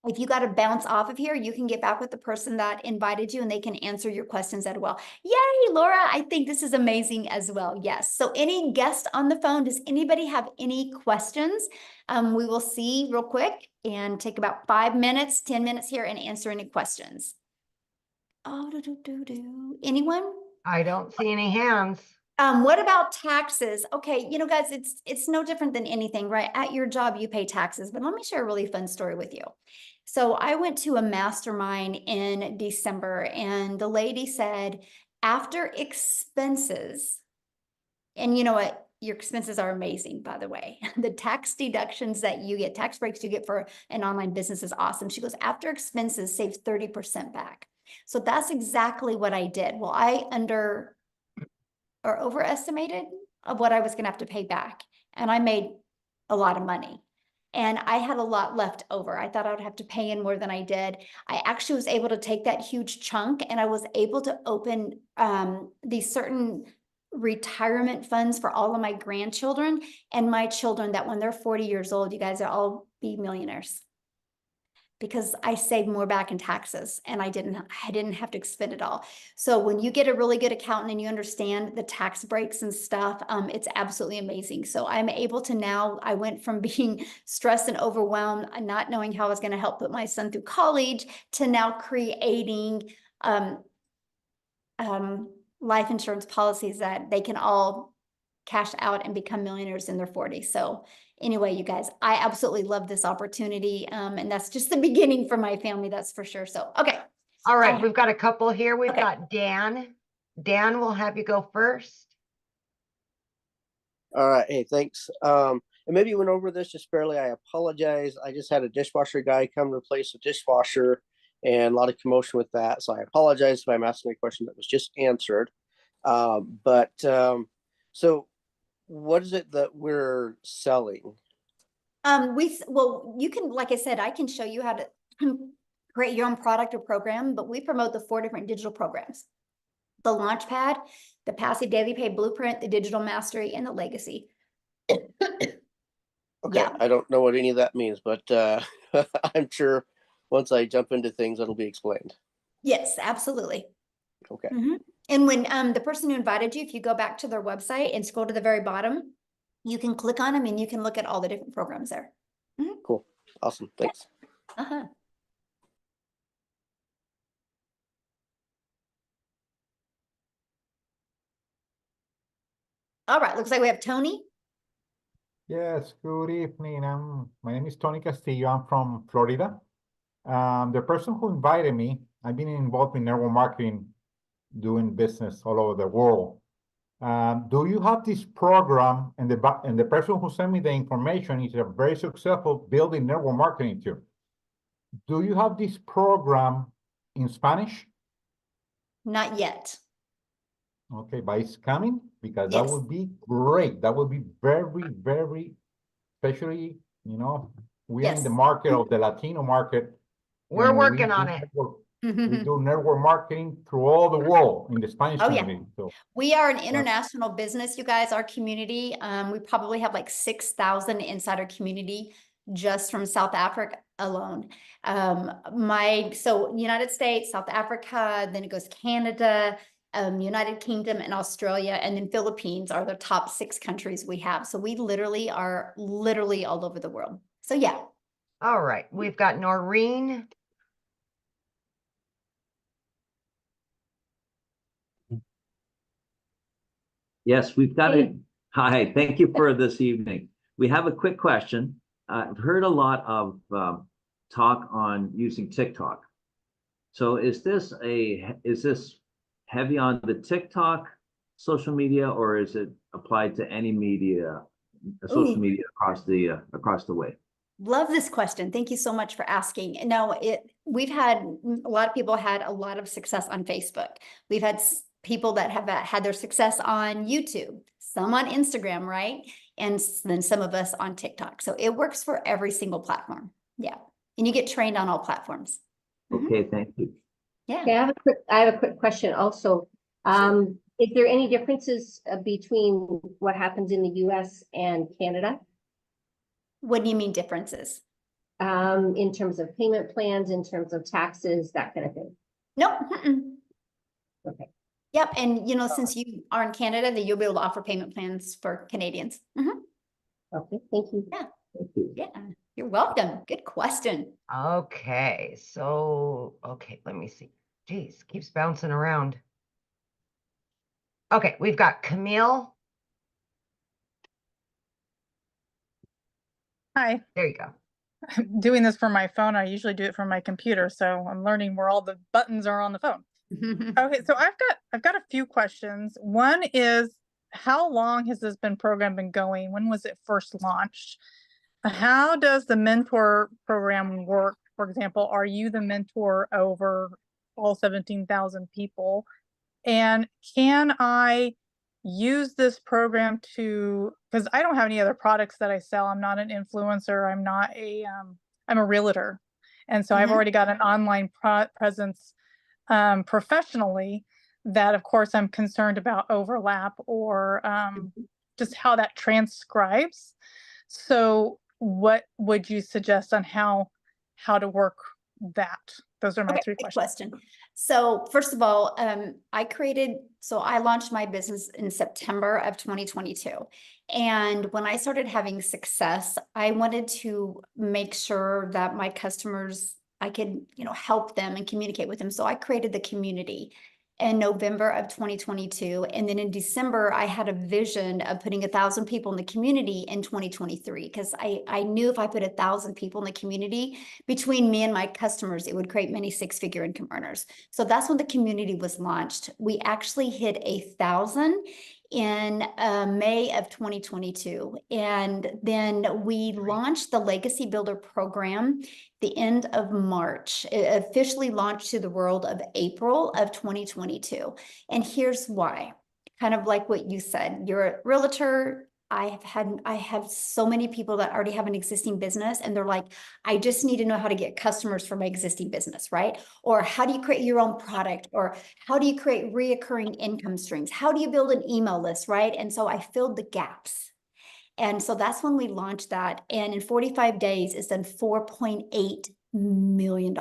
A: If you got to bounce off of here, you can get back with the person that invited you and they can answer your questions as well. Yay, Laura. I think this is amazing as well. Yes. So any guest on the phone, does anybody have any questions? We will see real quick and take about 5 minutes, 10 minutes here and answer any questions. Oh, anyone?
E: I don't see any hands.
A: What about taxes? Okay, you know, guys, it's no different than anything, right? At your job, you pay taxes, but let me share a really fun story with you. So I went to a mastermind in December and the lady said, after expenses, and you know what? Your expenses are amazing, by the way. The tax deductions that you get, tax breaks you get for an online business is awesome. She goes, after expenses saves 30% back. So that's exactly what I did. Well, I overestimated of what I was going to have to pay back. And I made a lot of money and I had a lot left over. I thought I would have to pay in more than I did. I actually was able to take that huge chunk and I was able to open these certain retirement funds for all of my grandchildren and my children that when they're 40 years old, you guys will all be millionaires. Because I saved more back in taxes and I didn't have to expend it all. So when you get a really good accountant and you understand the tax breaks and stuff, it's absolutely amazing. So I'm able to now, I went from being stressed and overwhelmed and not knowing how I was going to help put my son through college to now creating life insurance policies that they can all cash out and become millionaires in their 40s. So anyway, you guys, I absolutely love this opportunity. And that's just the beginning for my family, that's for sure. So, okay.
E: All right, we've got a couple here. We've
A: Okay.
E: got Dan. Dan, we'll have you go first.
J: All right. Hey, thanks. And maybe you went over this just barely. I apologize. I just had a dishwasher guy come replace a dishwasher and a lot of commotion with that. So I apologize if I'm asking a question that was just answered. So what is it that we're selling?
A: Well, you can, like I said, I can show you how to create your own product or program, but we promote the 4 different digital programs: the Launchpad, the Passive Daily Pay Blueprint, the Digital Mastery, and the Legacy.
J: Okay,
A: Yeah.
J: I don't know what any of that means, but I'm sure once I jump into things, it'll be explained.
A: Yes, absolutely.
J: Okay.
A: And when the person who invited you, if you go back to their website and scroll to the very bottom, you can click on them and you can look at all the different programs there.
J: Cool. Awesome. Thanks.
A: All right, looks like we have Tony.
K: Yes, good evening. My name is Tony Castillo. I'm from Florida. The person who invited me, I've been involved in network marketing, doing business all over the world. Do you have this program? And the person who sent me the information is a very successful building network marketing too. Do you have this program in Spanish?
A: Not yet.
K: Okay, but it's coming, because
A: Yes.
K: that would be great. That would be very, very, especially, you know, we are in the market of the Latino market.
E: We're
K: and
E: working on it.
K: We do network marketing through all the world in the Spanish community. So
A: We are an international business, you guys, our community. We probably have like 6,000 inside our community just from South Africa, alone. So United States, South Africa, then it goes Canada, United Kingdom and Australia, and then Philippines are the top 6 countries we have. So we literally are all over the world. So yeah.
E: All right, we've got Noreen.
L: Yes, we've got it. Hi, thank you for this evening. We have a quick question. I've heard a lot of talk on using TikTok. So is this heavy on the TikTok social media, or is it applied to any media, social media across the way?
A: Love this question. Thank you so much for asking. No, we've had a lot of people had a lot of success on Facebook. We've had people that have had their success on YouTube, some on Instagram, right? And then some of us on TikTok. So it works for every single platform. Yeah. And you get trained on all platforms.
L: Okay, thank you.
A: Yeah.
M: Okay, I have a quick question also. Is there any differences between what happens in the US and Canada?
A: What do you mean differences?
M: In terms of payment plans, in terms of taxes, that kind of thing?
A: Nope.
M: Okay.
A: Yep. And since you are in Canada, then you'll be able to offer payment plans for Canadians.
M: Okay, thank you.
A: Yeah.
L: Thank you.
A: Yeah. You're welcome. Good question.
E: Okay, so, let me see. Geez, keeps bouncing around. Okay, we've got Camille.
N: Hi.
E: There you go.
N: I'm doing this from my phone. I usually do it from my computer, so I'm learning where all the buttons are on the phone. Okay, so I've got a few questions. One is, how long has this program been going? When was it first launched? How does the mentor program work? For example, are you the mentor over all 17,000 people? And can I use this program because I don't have any other products that I sell. I'm not an influencer. I'm not I'm a realtor. And so I've already got an online presence professionally that, of course, I'm concerned about overlap or just how that transcribes. So what would you suggest on how to work that? Those are my 3 questions.
A: Question. So first of all, I launched my business in September of 2022. And when I started having success, I wanted to make sure that my customers, I could, help them and communicate with them. So I created the community in November of 2022. And then in December, I had a vision of putting 1,000 people in the community in 2023, because I knew if I put 1,000 people in the community between me and my customers, it would create many 6-figure income earners. So that's when the community was launched. We actually hit 1,000 in May of 2022. And then we launched the Legacy Builder program the end of March. It officially launched to the world of April of 2022. And here's why. Kind of like what you said, you're a realtor. I have so many people that already have an existing business, and they're like, I just need to know how to get customers for my existing business, right? Or how do you create your own product? Or how do you create reoccurring income streams? How do you build an email list, right? And so I filled the gaps. And so that's when we launched that. And in 45 days, it's done $4.8 million.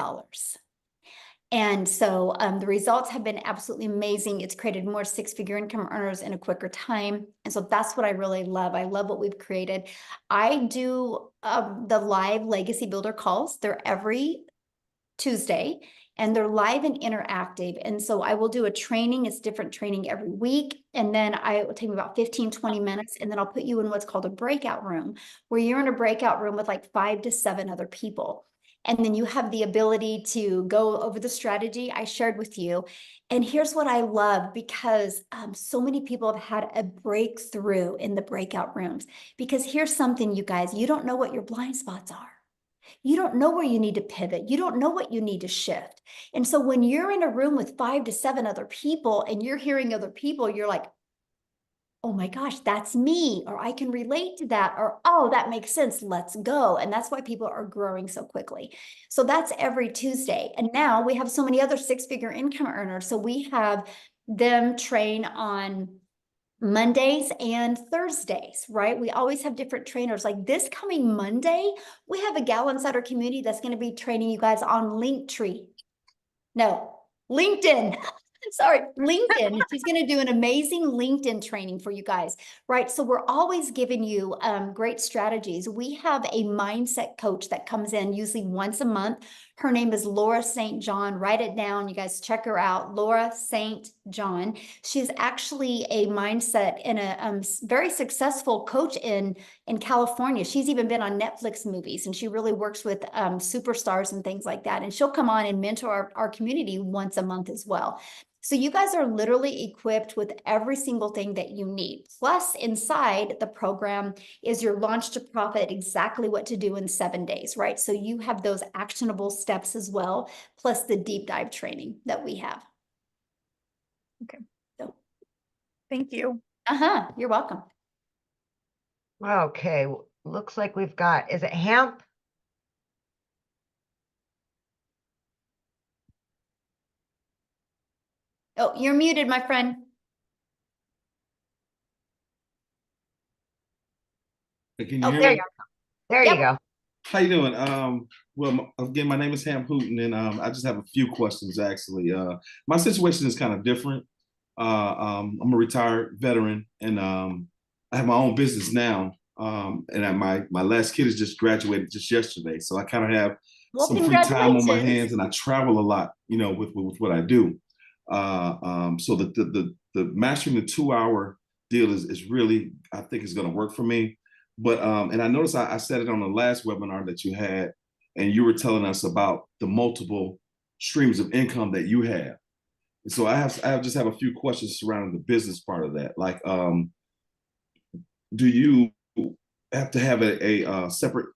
A: And so the results have been absolutely amazing. It's created more 6-figure income earners in a quicker time. And so that's what I really love. I love what we've created. I do the live Legacy Builder calls. They're every Tuesday, and they're live and interactive. And so I will do a training. It's different training every week. And then it will take me about 15, 20 minutes. And then I'll put you in what's called a breakout room, where you're in a breakout room with like 5 to 7 other people. And then you have the ability to go over the strategy I shared with you. And here's what I love, because so many people have had a breakthrough in the breakout rooms. Because here's something, you guys, you don't know what your blind spots are. You don't know where you need to pivot. You don't know what you need to shift. And so when you're in a room with 5 to 7 other people and you're hearing other people, you're like, oh my gosh, that's me, or I can relate to that, or, oh, that makes sense, let's go. And that's why people are growing so quickly. So that's every Tuesday. And now we have so many other 6-figure income earners. So we have them train on Mondays and Thursdays, right? We always have different trainers. Like this coming Monday, we have a gal inside our community that's going to be training you guys on Linktree. No, LinkedIn. Sorry, LinkedIn. She's going to do an amazing LinkedIn training for you guys, right? So we're always giving you great strategies. We have a mindset coach that comes in usually once a month. Her name is Laura St. John. Write it down. You guys check her out. Laura St. John. She's actually a mindset and a very successful coach in California. She's even been on Netflix movies, and she really works with superstars and things like that. And she'll come on and mentor our community once a month as well. So you guys are literally equipped with every single thing that you need. Plus, inside the program is your launch to profit, exactly what to do in 7 days, right? So you have those actionable steps as well, plus the deep dive training that we have.
N: Okay.
A: So,
N: thank you.
A: You're welcome.
E: Okay, looks like we've got, is it Hemp?
A: Oh, you're muted, my friend.
O: Can you hear
E: There
O: me?
E: you go. There you go.
O: How you doing? Well, again, my name is Ham Hooten, and I just have a few questions actually. My situation is kind of different. I'm a retired veteran, and I have my own business now. And my last kid has just graduated just yesterday, so I kind of have some free time on my hands, and I travel a lot, you know, with what I do. So the mastering the 2-hour deal is really, I think, is going to work for me. But and I noticed I said it on the last webinar that you had, and you were telling us about the multiple streams of income that you have. And so I just have a few questions surrounding the business part of that. Like, do you have to have a separate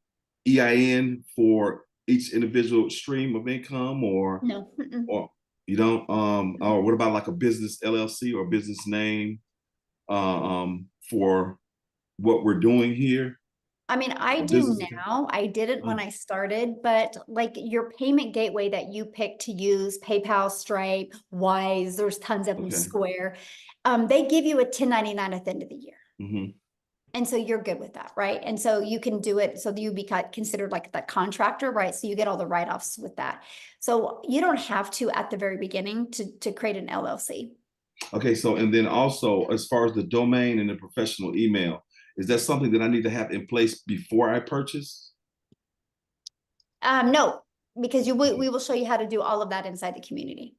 O: EIN for each individual stream of income, or
A: no,
O: or you don't? Or what about like a business LLC or business name for what we're doing here?
A: I mean, I do now. I didn't when I started, but like your payment gateway that you pick to use, PayPal, Stripe, Wise, there's tons of them, Square. They give you a 1099 at the end of the year. And so you're good with that, right? And so you can do it. So you be considered like the contractor, right? So you get all the write-offs with that. So you don't have to at the very beginning to create an LLC.
O: Okay, so and then also as far as the domain and the professional email, is that something that I need to have in place before I purchase?
A: No, because we will show you how to do all of that inside the community.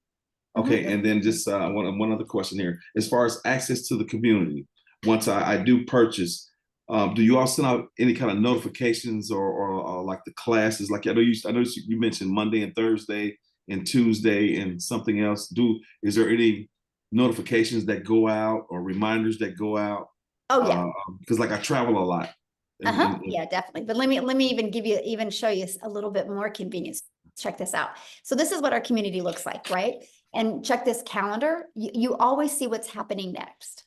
O: Okay, and then just one other question here. As far as access to the community, once I do purchase, do you all send out any kind of notifications or like the classes? Like I know you mentioned Monday and Thursday and Tuesday and something else. Is there any notifications that go out or reminders that go out?
A: Oh yeah,
O: because like I travel a lot.
A: Yeah, definitely. But let me even show you a little bit more convenience. Check this out. So this is what our community looks like, right? And check this calendar. You always see what's happening next,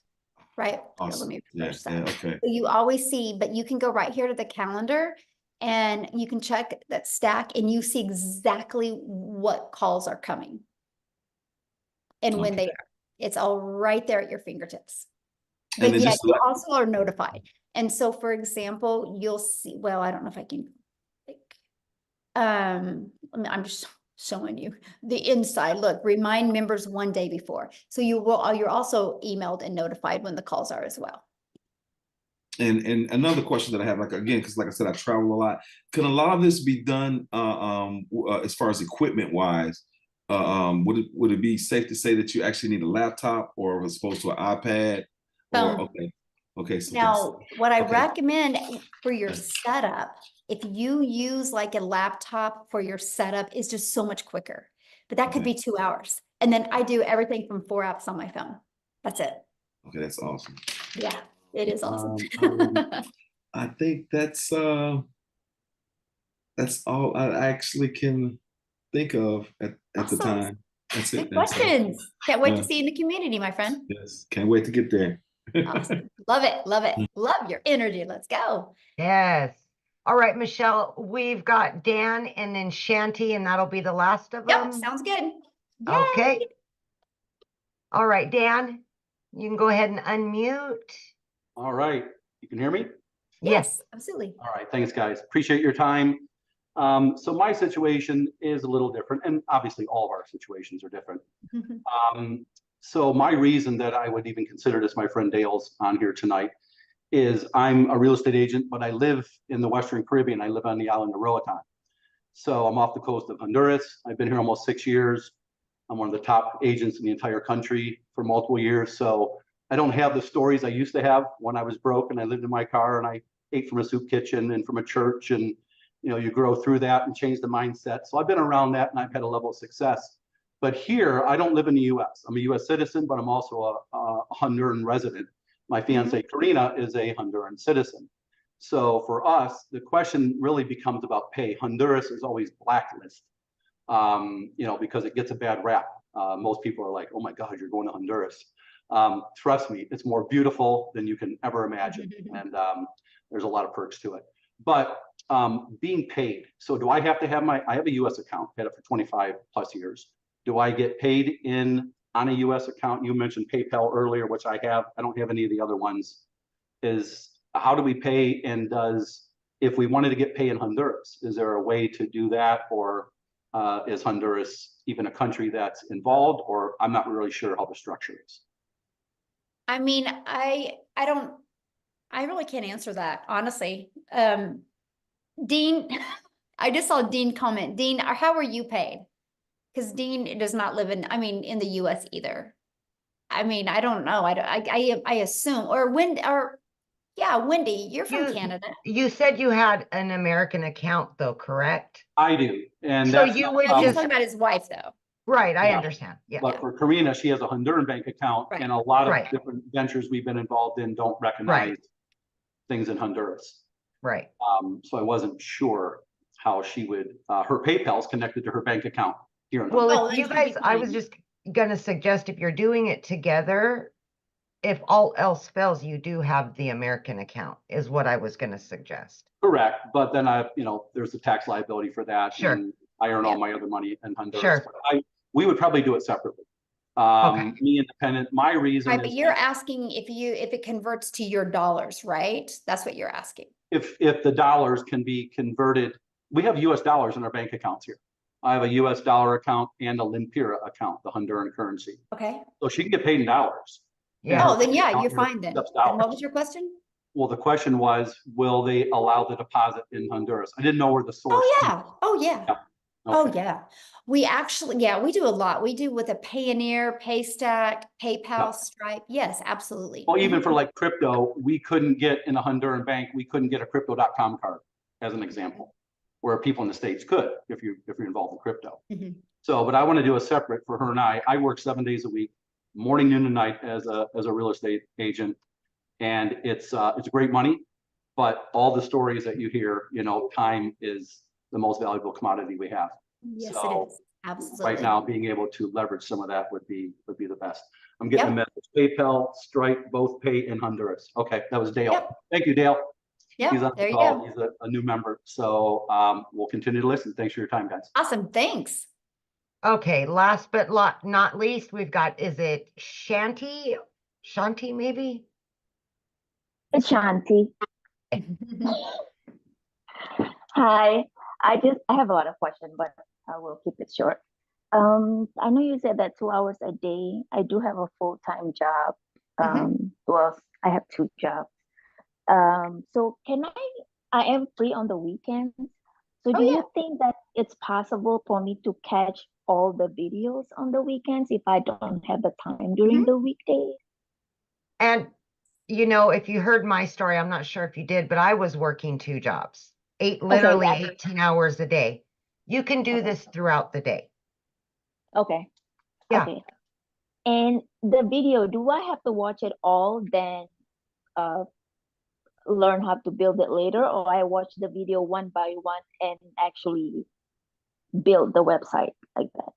A: right?
O: Awesome.
A: Here, let me refresh that.
O: Okay.
A: So you always see, but you can go right here to the calendar and you can check that stack and you see exactly what calls are coming and when they are. It's all right there at your fingertips. But yeah, you also are notified. And so, for example, you'll see, well, I don't know if I can, I'm just showing you the inside. Look, remind members 1 day before. So you're also emailed and notified when the calls are as well.
O: And another question that I have, like again, because like I said, I travel a lot. Can a lot of this be done as far as equipment wise? Would it be safe to say that you actually need a laptop or as opposed to an iPad? Or okay. So
A: now, what I recommend for your setup, if you use like a laptop for your setup, is just so much quicker. But that could be 2 hours. And then I do everything from 4 apps on my phone. That's it.
O: Okay, that's awesome.
A: Yeah, it is awesome.
O: I think that's all I actually can think of at the time. That's it.
A: Good questions. Can't wait to see you in the community, my friend.
O: Yes, can't wait to get there.
A: Awesome. Love it. Love it. Love your energy. Let's go.
E: Yes. All right, Michelle, we've got Dan and then Shanti, and that'll be the last of them.
A: Yep, sounds good.
E: Okay. All right, Dan. You can go ahead and unmute.
P: All right. You can hear me?
A: Yes, absolutely.
P: All right. Thanks, guys. Appreciate your time. So my situation is a little different, and obviously all of our situations are different. So my reason that I would even consider this, my friend Dale's on here tonight, is I'm a real estate agent, but I live in the Western Caribbean. I live on the island of Roatan. So I'm off the coast of Honduras. I've been here almost 6 years. I'm one of the top agents in the entire country for multiple years. So I don't have the stories I used to have when I was broke and I lived in my car and I ate from a soup kitchen and from a church, and you grow through that and change the mindset. So I've been around that and I've had a level of success. But here, I don't live in the US. I'm a US citizen, but I'm also a Honduran resident. My fiance, Karina, is a Honduran citizen. So for us, the question really becomes about pay. Honduras is always blacklisted, because it gets a bad rap. Most people are like, oh my God, you're going to Honduras. Trust me, it's more beautiful than you can ever imagine. And there's a lot of perks to it. But being paid. So do I have to have I have a US account, had it for 25 plus years. Do I get paid on a US account? You mentioned PayPal earlier, which I have. I don't have any of the other ones. How do we pay? And if we wanted to get paid in Honduras, is there a way to do that? Or is Honduras even a country that's involved? Or I'm not really sure how the structure is.
A: I mean, I really can't answer that, honestly. Dean, I just saw Dean comment. Dean, how are you paid? Because Dean does not live in the US either. I mean, I don't know. I assume, Wendy, you're from Canada.
E: You said you had an American account though, correct?
P: I do. And
E: so
P: that's
E: you would
A: he's talking about his wife though.
E: Right, I understand. Yeah.
P: But for Karina, she has a Honduran bank account, and a lot of different ventures we've been involved in don't recognize things in Honduras.
E: Right.
P: So I wasn't sure how she would, her PayPal's connected to her bank account here in
E: Honduras.
P: Honduras.
E: If you guys, I was just gonna suggest if you're doing it together, if all else fails, you do have the American account, is what I was gonna suggest.
P: Correct, but then there's a tax liability for that.
E: Sure.
P: And I earn all my other money in Honduras.
E: Sure.
P: But we would probably do it separately. Me independent. My reason
A: Right, but
P: is
A: you're asking if it converts to your dollars, right? That's what you're asking.
P: if the dollars can be converted. We have US dollars in our bank accounts here. I have a US dollar account and a Lempira account, the Honduran currency.
A: Okay.
P: So she can get paid in dollars.
A: Yeah. Oh, then yeah, you're fine then. And what was your question?
P: Well, the question was, will they allow the deposit in Honduras? I didn't know where the source.
A: Oh yeah. Oh yeah.
P: Yeah. Okay.
A: Oh yeah. We actually, we do a lot. We do with a Payoneer, Paystack, PayPal, Stripe. Yes, absolutely.
P: Well, even for like crypto, we couldn't get in a Honduran bank, we couldn't get a crypto.com card, as an example, where people in the States could if you're involved in crypto. So, but I want to do a separate for her and I. I work 7 days a week, morning, noon, and night as a real estate agent, and it's great money, but all the stories that you hear, time is the most valuable commodity we have.
A: Yes,
P: so
A: it is. Absolutely.
P: Right now, being able to leverage some of that would be the best. I'm getting a message. PayPal, Stripe, both pay in Honduras. Okay, that was Dale. Thank you, Dale.
A: Yeah,
P: He's on
A: there
P: the
A: you
P: call.
A: go.
P: He's a new member. So we'll continue to listen. Thanks for your time, guys.
A: Awesome. Thanks.
E: Okay, last but not least, we've got, is it Shanti? Shanti, maybe?
Q: It's Shanti. Hi, I have a lot of questions, but I will keep it short. I know you said that 2 hours a day. I do have a full-time job. Well, I have 2 jobs. So I am free on the weekends. So do you think that it's possible for me to catch all the videos on the weekends if I don't have the time during the weekdays?
E: And, if you heard my story, I'm not sure if you did, but I was working 2 jobs, literally 18 hours a day. You can do this throughout the day.
Q: Okay.
E: Yeah.
Q: Okay. And the video, do I have to watch it all, then learn how to build it later, or I watch the video one by one and actually build the website like that?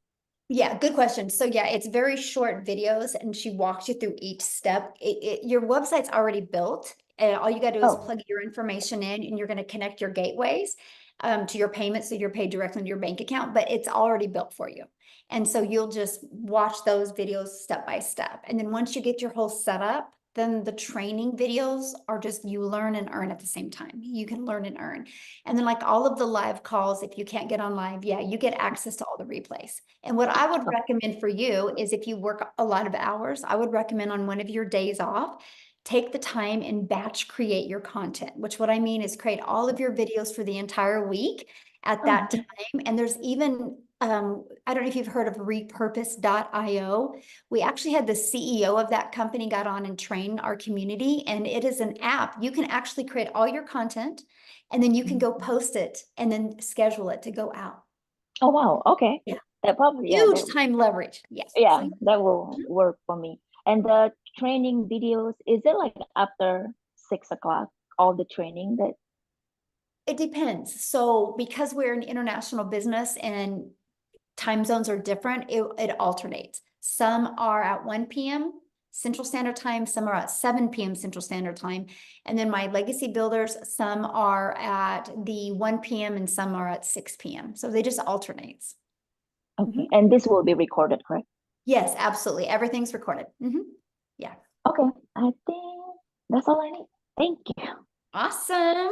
A: Yeah, good question. So yeah, it's very short videos and she walks you through each step. Your website's already built and all you got to do is plug your information in and you're going to connect your gateways. to your payment. So you're paid directly into your bank account, but it's already built for you. And so you'll just watch those videos step by step. And then once you get your whole setup, then the training videos are just you learn and earn at the same time. You can learn and earn. And then like all of the live calls, if you can't get on live, yeah, you get access to all the replays. And what I would recommend for you is if you work a lot of hours, I would recommend on one of your days off, take the time and batch create your content, which what I mean is create all of your videos for the entire week at that time. And there's even, I don't know if you've heard of repurpose.io. We actually had the CEO of that company got on and trained our community, and it is an app. You can actually create all your content and then you can go post it and then schedule it to go out.
Q: Oh, wow. Okay.
A: Yeah.
Q: That probably, yeah,
A: Huge
Q: that,
A: time leverage. Yes.
Q: yeah,
A: So,
Q: that will work for me. And the training videos, is it like after 6 o'clock, all the training that?
A: it depends. So because we're an international business and time zones are different, it alternates. Some are at 1 p.m. Central Standard Time, some are at 7 p.m. Central Standard Time. And then my legacy builders, some are at the 1 p.m. and some are at 6 p.m. So they just alternates.
Q: Okay. And this will be recorded, correct?
A: Yes, absolutely. Everything's recorded. Yeah.
Q: Okay. I think that's all I need. Thank you.
A: Awesome.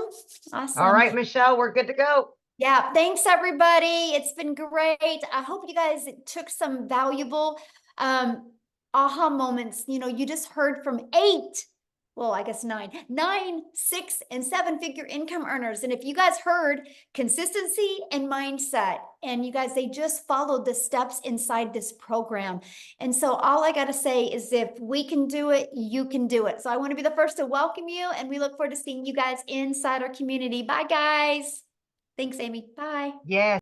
A: Awesome.
E: All right, Michelle, we're good to go.
A: Yeah, thanks everybody. It's been great. I hope you guys took some valuable aha moments. You know, you just heard from 8, well, I guess 9, 6, and 7-figure income earners. And if you guys heard consistency and mindset, and you guys, they just followed the steps inside this program. And so all I got to say is if we can do it, you can do it. So I want to be the first to welcome you, and we look forward to seeing you guys inside our community. Bye, guys. Thanks, Amy. Bye.
E: Yes.